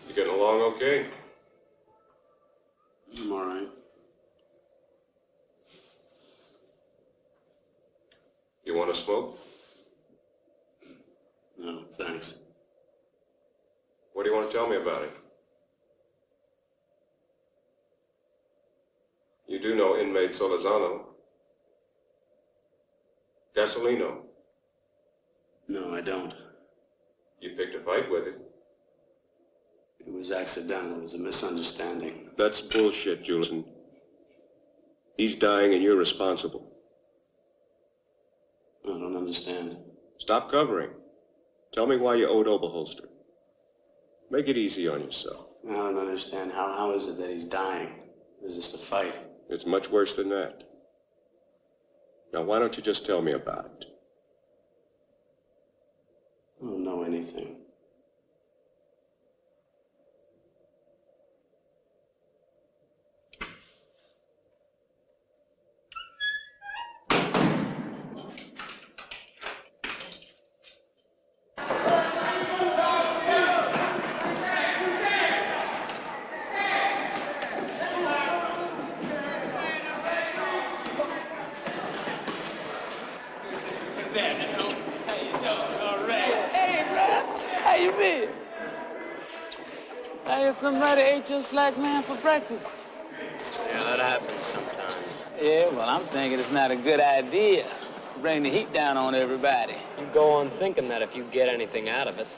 You getting along okay? I'm all right. You want to smoke? No, thanks. What do you want to tell me about it? You do know inmate Solazano. Gasolino. No, I don't. You picked a fight with it. It was accidental. It was a misunderstanding. That's bullshit, Julison. He's dying and you're responsible. I don't understand. Stop covering. Tell me why you owed Oberholster. Make it easy on yourself. I don't understand. How is it that he's dying? Is this a fight? It's much worse than that. Now, why don't you just tell me about it? I don't know anything. How you been? I hear somebody ate your slack man for breakfast. Yeah, that happens sometimes. Yeah, well, I'm thinking it's not a good idea to bring the heat down on everybody. You go on thinking that if you get anything out of it.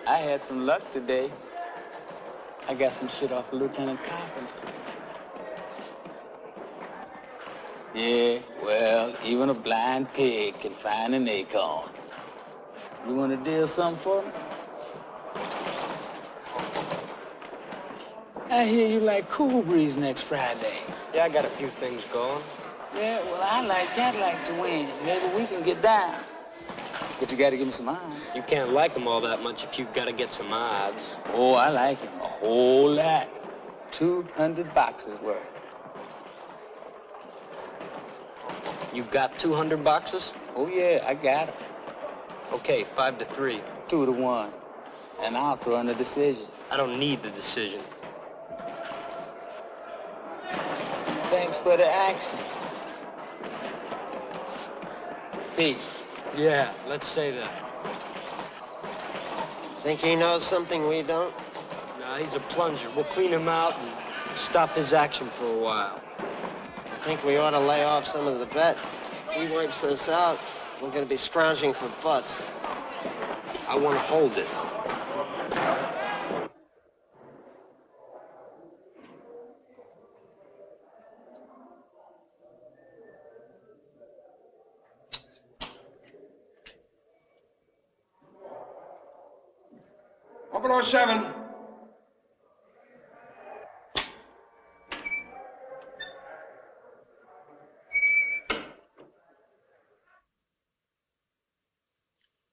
I had some luck today. I got some shit off of Lieutenant Carpenter. Yeah, well, even a blind pig can find an acorn. You want to deal something for me? I hear you like Cool Breeze next Friday. Yeah, I got a few things going. Yeah, well, I like that like to win. Maybe we can get down. But you got to give me some odds. You can't like him all that much if you've got to get some odds. Oh, I like him a whole lot. 200 boxes worth. You got 200 boxes? Oh, yeah, I got it. Okay, 5-3. 2-1. And I'll throw in a decision. I don't need the decision. Thanks for the action. Peace. Yeah, let's say that. Think he knows something we don't? Nah, he's a plunger. We'll clean him out and stop his action for a while. I think we ought to lay off some of the bet. He wipes us out. We're going to be scrounging for butts. I want to hold it. Open 07.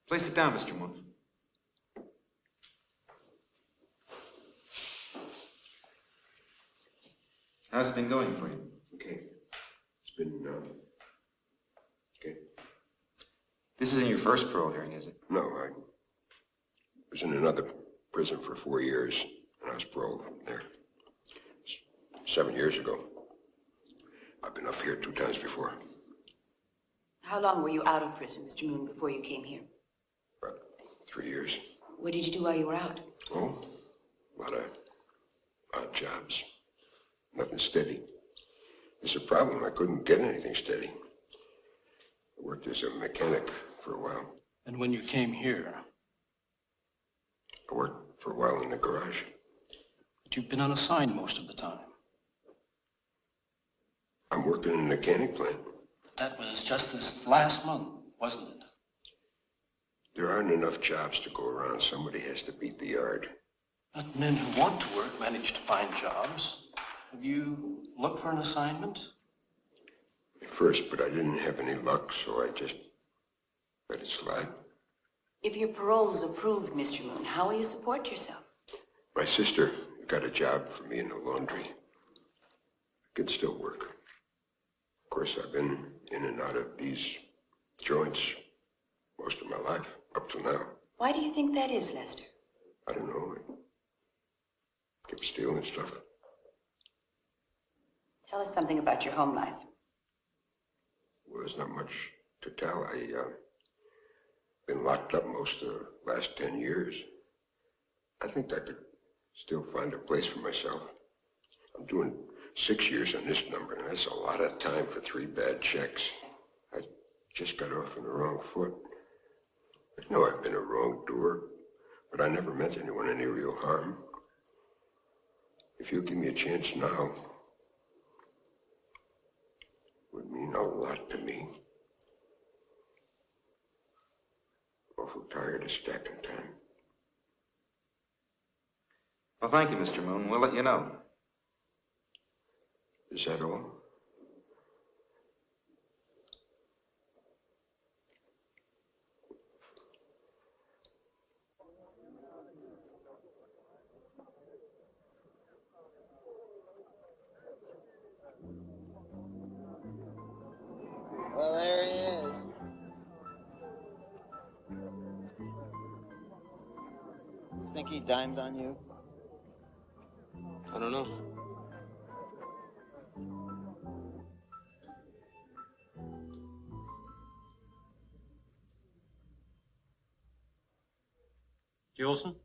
Place it down, Mr. Moon. How's it been going for you? Okay. It's been, okay. This isn't your first parole hearing, is it? No, I was in another prison for 4 years, and I was paroled there 7 years ago. I've been up here 2 times before. How long were you out of prison, Mr. Moon, before you came here? About 3 years. What did you do while you were out? Oh, a lot of odd jobs. Nothing steady. It's a problem. I couldn't get anything steady. I worked as a mechanic for a while. And when you came here? I worked for a while in the garage. But you've been unassigned most of the time. I'm working in a mechanic plant. That was just this last month, wasn't it? There aren't enough jobs to go around. Somebody has to beat the yard. But men who want to work manage to find jobs. Have you looked for an assignment? At first, but I didn't have any luck, so I just let it slide. If your parole is approved, Mr. Moon, how will you support yourself? My sister got a job for me in the laundry. I can still work. Of course, I've been in and out of these joints most of my life, up to now. Why do you think that is, Lester? I don't know. I kept stealing stuff. Tell us something about your home life. Well, there's not much to tell. Been locked up most of the last 10 years. I think I could still find a place for myself. I'm doing 6 years on this number, and that's a lot of time for 3 bad checks. I just got off on the wrong foot. I know I've been a wrongdoer, but I never meant anyone any real harm. If you'll give me a chance now, it would mean a lot to me. Awful tired of stacking time. Well, thank you, Mr. Moon. We'll let you know. Is that all? Well, there he is. You think he dimed on you? I don't know. Gilson?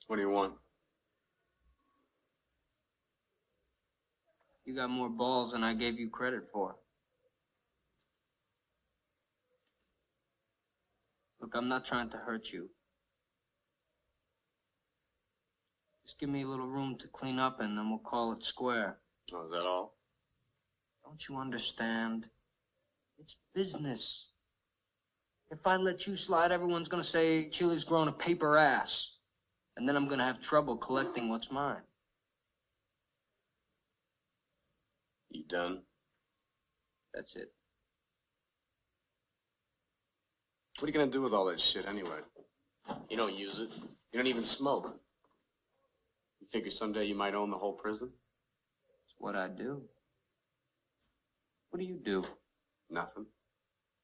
What do you want? You got more balls than I gave you credit for. Look, I'm not trying to hurt you. Just give me a little room to clean up and then we'll call it square. Oh, is that all? Don't you understand? It's business. If I let you slide, everyone's gonna say Chili's grown a paper ass. And then I'm gonna have trouble collecting what's mine. You done? That's it. What are you gonna do with all that shit anyway? You don't use it. You don't even smoke. You figure someday you might own the whole prison? It's what I do. What do you do? Nothing.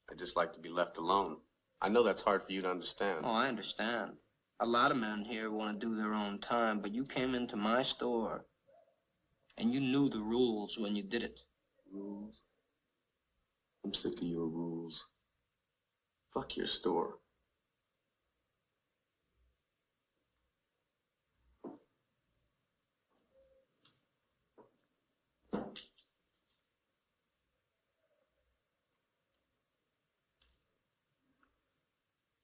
I just like to be left alone. I know that's hard for you to understand. Oh, I understand. A lot of men here want to do their own time, but you came into my store and you knew the rules when you did it. Rules? I'm sick of your rules. Fuck your store.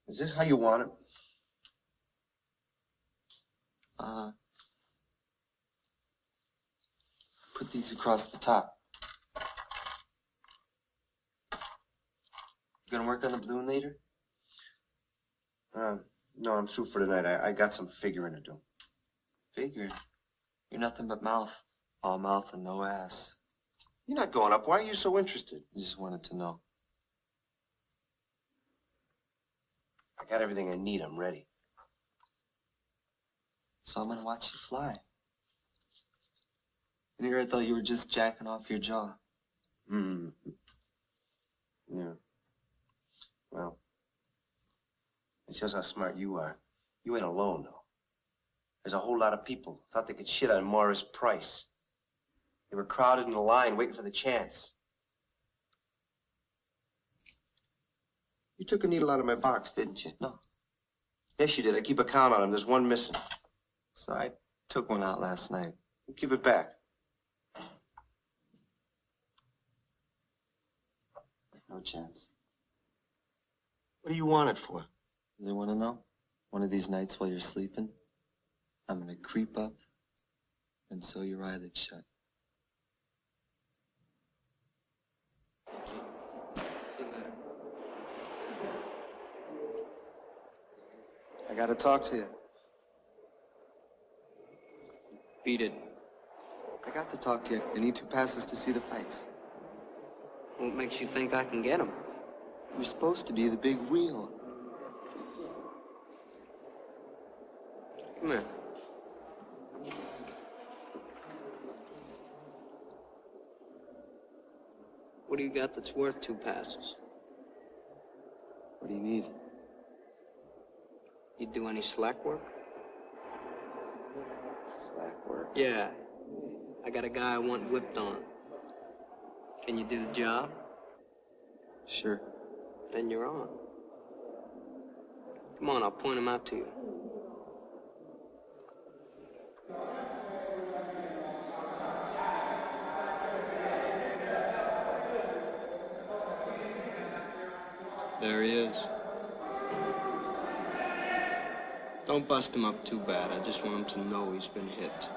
Is this how you want it? Put these across the top. You gonna work on the balloon later? No, I'm through for tonight. I got some figuring to do. Figuring? You're nothing but mouth. All mouth and no ass. You're not going up. Why are you so interested? I just wanted to know. I got everything I need. I'm ready. So I'm gonna watch you fly. Here I thought you were just jacking off your jaw. Hmm. Yeah. Well, it shows how smart you are. You ain't alone, though. There's a whole lot of people thought they could shit on Morris Price. They were crowded in the line waiting for the chance. You took a needle out of my box, didn't you? No. Yes, you did. I keep a count on them. There's one missing. So I took one out last night. Give it back. No chance. What do you want it for? They want to know? One of these nights while you're sleeping, I'm gonna creep up and sew your eyelids shut. gotta talk to you. Beat it. I got to talk to you. I need 2 passes to see the fights. What makes you think I can get them? You're supposed to be the big wheel. Come here. What do you got that's worth 2 passes? What do you need? You do any slack work? Slack work? Yeah. I got a guy I want whipped on. Can you do the job? Sure. Then you're on. Come on, I'll point him out to you. There he is. Don't bust him up too bad. I just want him to know he's been hit.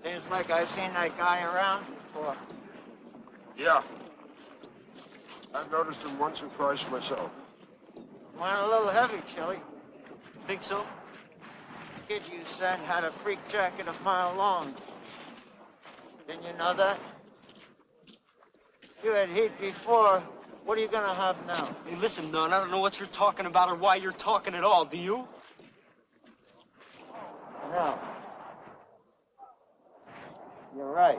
Seems like I've seen that guy around before. Yeah. I've noticed him once or twice myself. Went a little heavy, Chili. Think so? Kid you sent had a freak jacket a mile long. Didn't you know that? You had heat before. What are you gonna have now? Hey, listen, Don, I don't know what you're talking about or why you're talking at all, do you? No. You're right.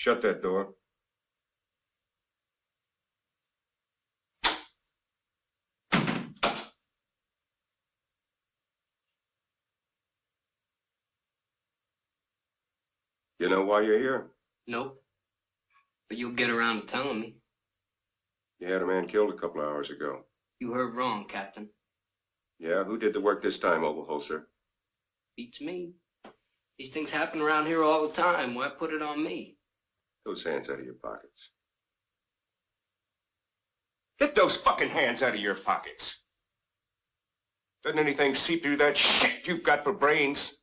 Shut that door. You know why you're here? Nope. But you'll get around to telling me. You had a man killed a couple of hours ago. You heard wrong, Captain. Yeah, who did the work this time, Oberholzer? Beats me. These things happen around here all the time. Why put it on me? Those hands out of your pockets. Get those fucking hands out of your pockets. Doesn't anything seep through that shit you've got for brains?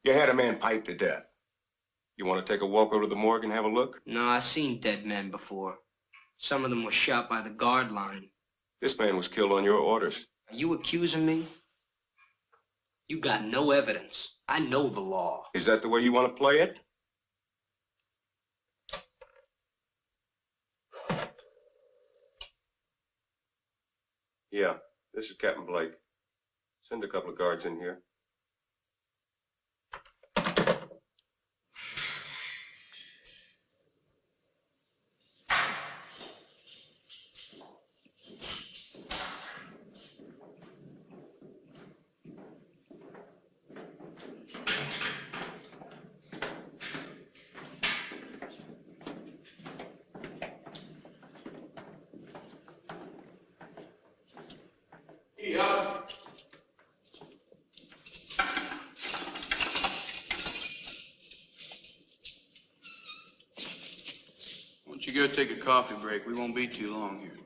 You had a man piped to death. You want to take a walk over to the morgue and have a look? No, I've seen dead men before. Some of them were shot by the guard line. This man was killed on your orders. Are you accusing me? You got no evidence. I know the law. Is that the way you want to play it? Yeah, this is Captain Blake. Send a couple of guards in here. Why don't you go take a coffee break? We won't be too long here.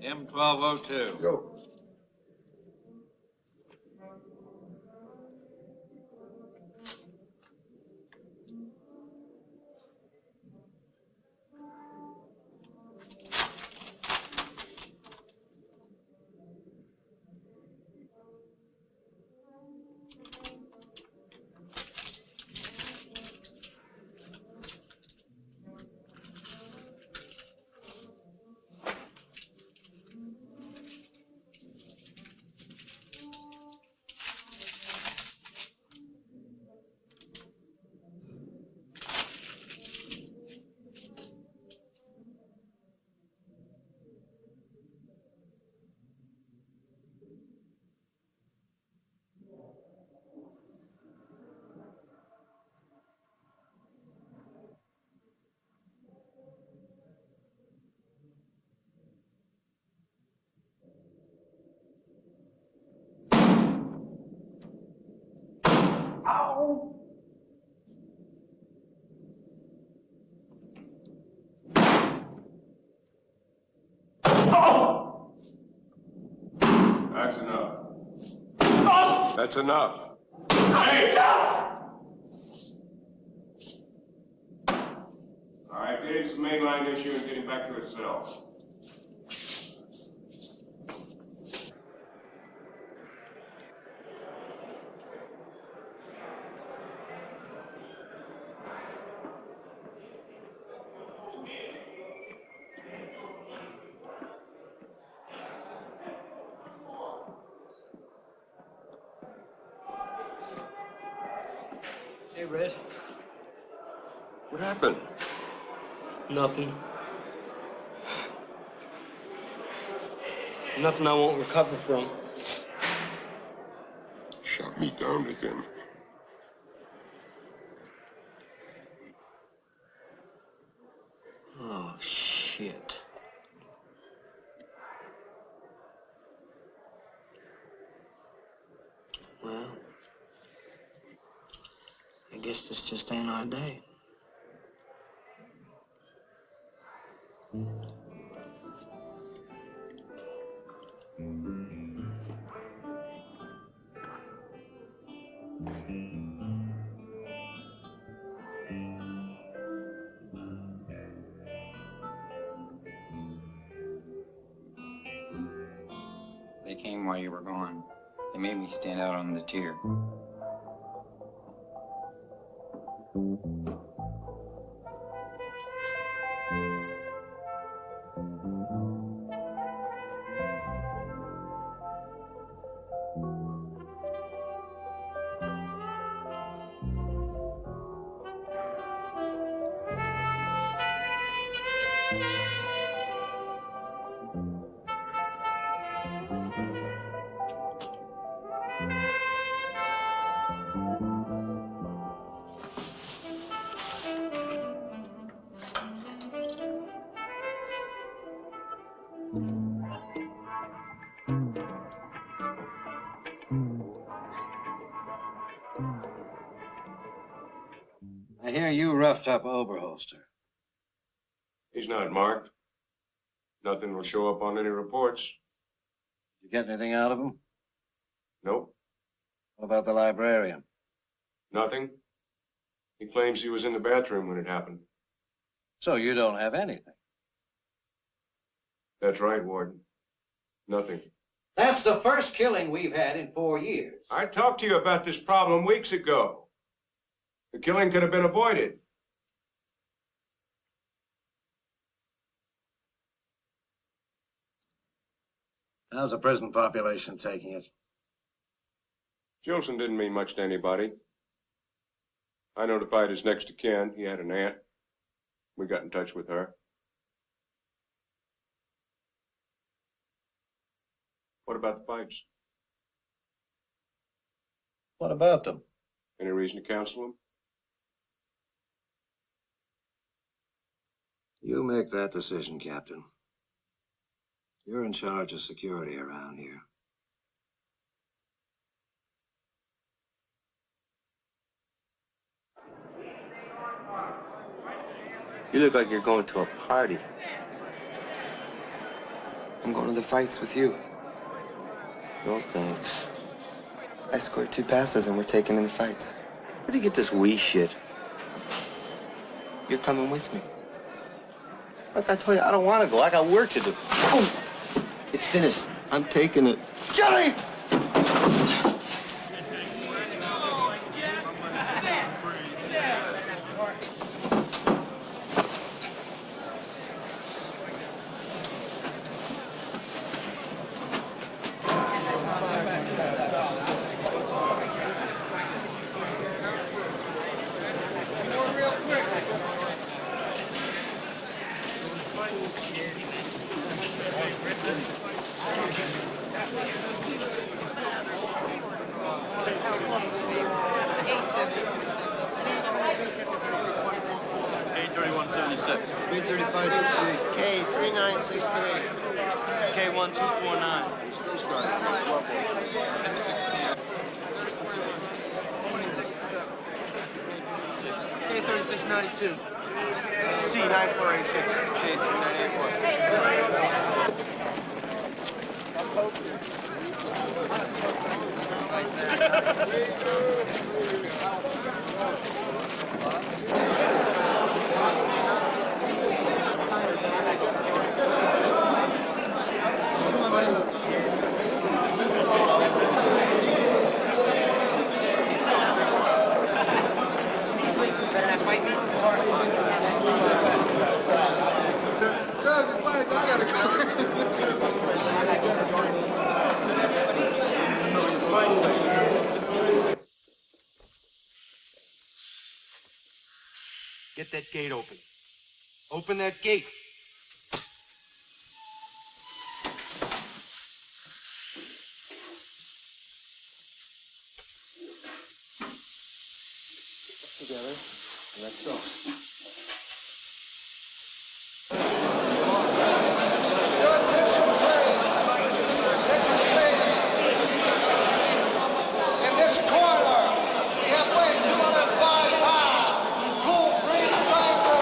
M1202. Go. That's enough. That's enough. All right, get him some mainline issue and get him back to his cell. Hey, Red. What happened? Nothing. Nothing I won't recover from. Shot me down again. Oh, shit. Well, I guess this just ain't our day. They came while you were gone. They made me stand out on the tier. I hear you roughed up Oberholster. He's not marked. Nothing will show up on any reports. You get anything out of him? Nope. What about the librarian? Nothing. He claims he was in the bathroom when it happened. So you don't have anything? That's right, Warden. Nothing. That's the first killing we've had in 4 years. I talked to you about this problem weeks ago. The killing could have been avoided. How's the prison population taking it? Jolson didn't mean much to anybody. I notified his next of kin. He had an aunt. We got in touch with her. What about the pipes? What about them? Any reason to counsel them? You make that decision, Captain. You're in charge of security around here. You look like you're going to a party. I'm going to the fights with you. No thanks. I scored 2 passes and we're taking in the fights. Where'd you get this wee shit? You're coming with me. Look, I told you, I don't want to go. I got work to do. Oh, it's finished. I'm taking it. Jelly! Get that gate open. Open that gate. Together, and let's go. In this corner, we have weighed 205 pounds. Cool Breeze Cycle.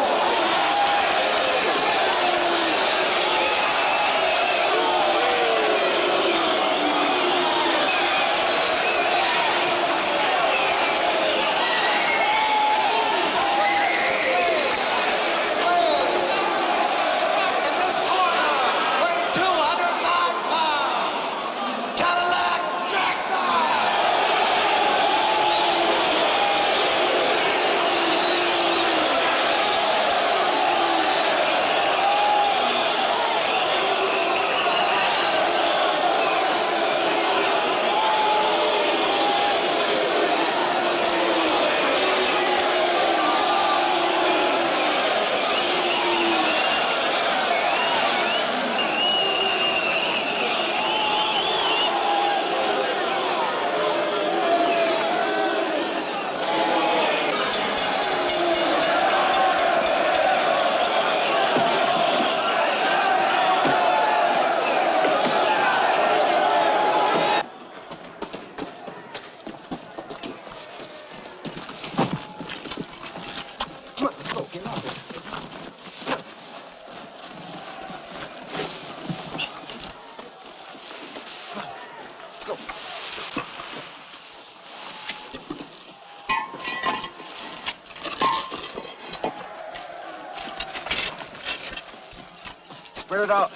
Clear it out.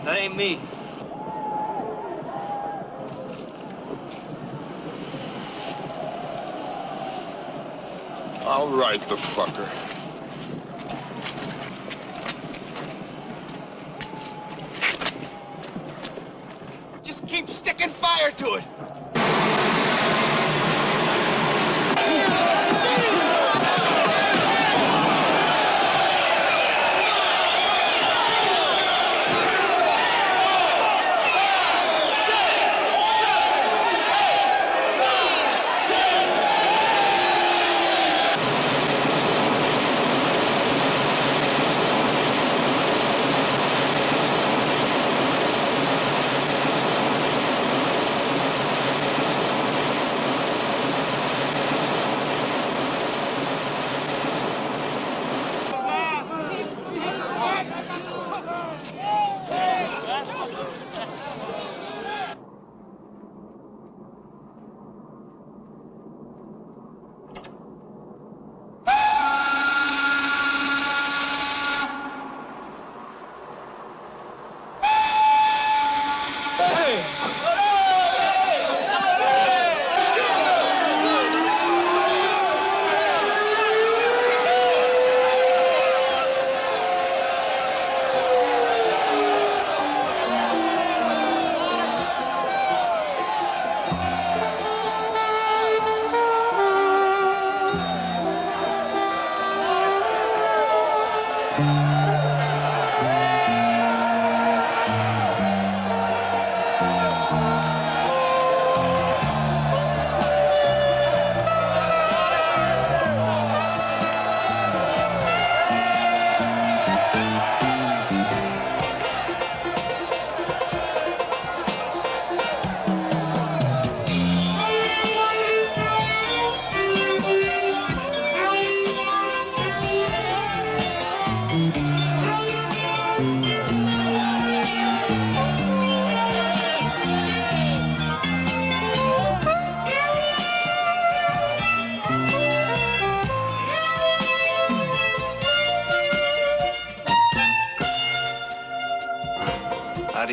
That ain't me. All right, the fucker. Just keep sticking fire to it.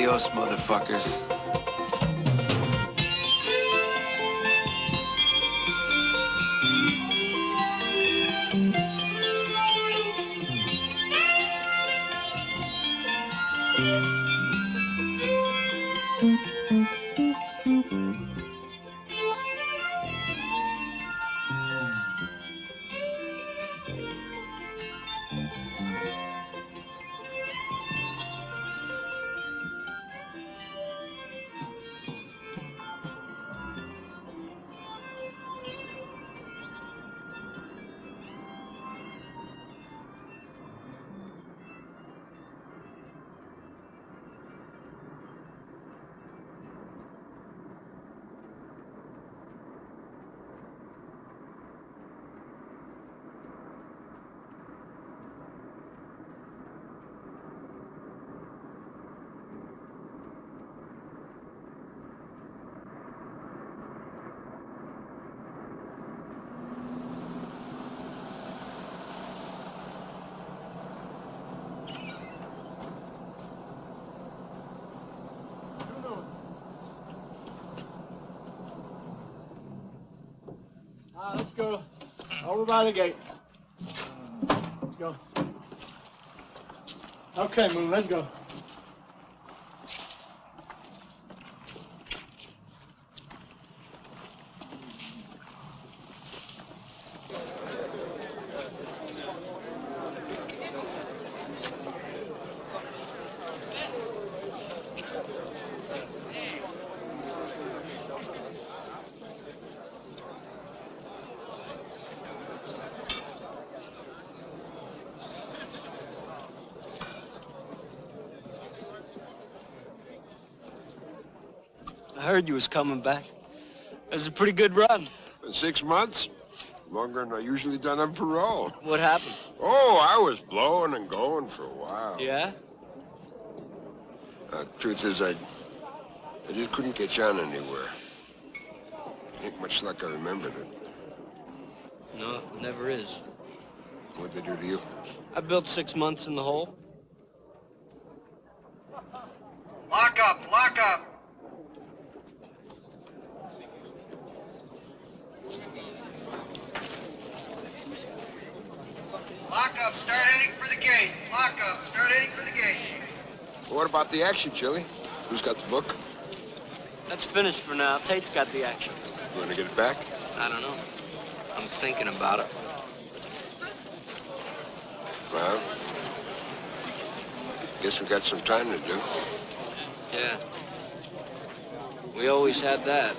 Adios, motherfuckers. Let's go. Over by the gate. Let's go. Okay, Moon, let's go. I heard you was coming back. It was a pretty good run. In 6 months? Longer than I usually done on parole. What happened? Oh, I was blowing and going for a while. Yeah? Truth is, I just couldn't catch on anywhere. Ain't much like I remembered it. No, it never is. What'd they do to you? I built 6 months in the hole. Lock up, lock up. Lock up, start heading for the gate. Lock up, start heading for the gate. Well, what about the action, Chili? Who's got the book? That's finished for now. Tate's got the action. You want to get it back? I don't know. I'm thinking about it. Well, guess we got some time to do. Yeah. We always had that.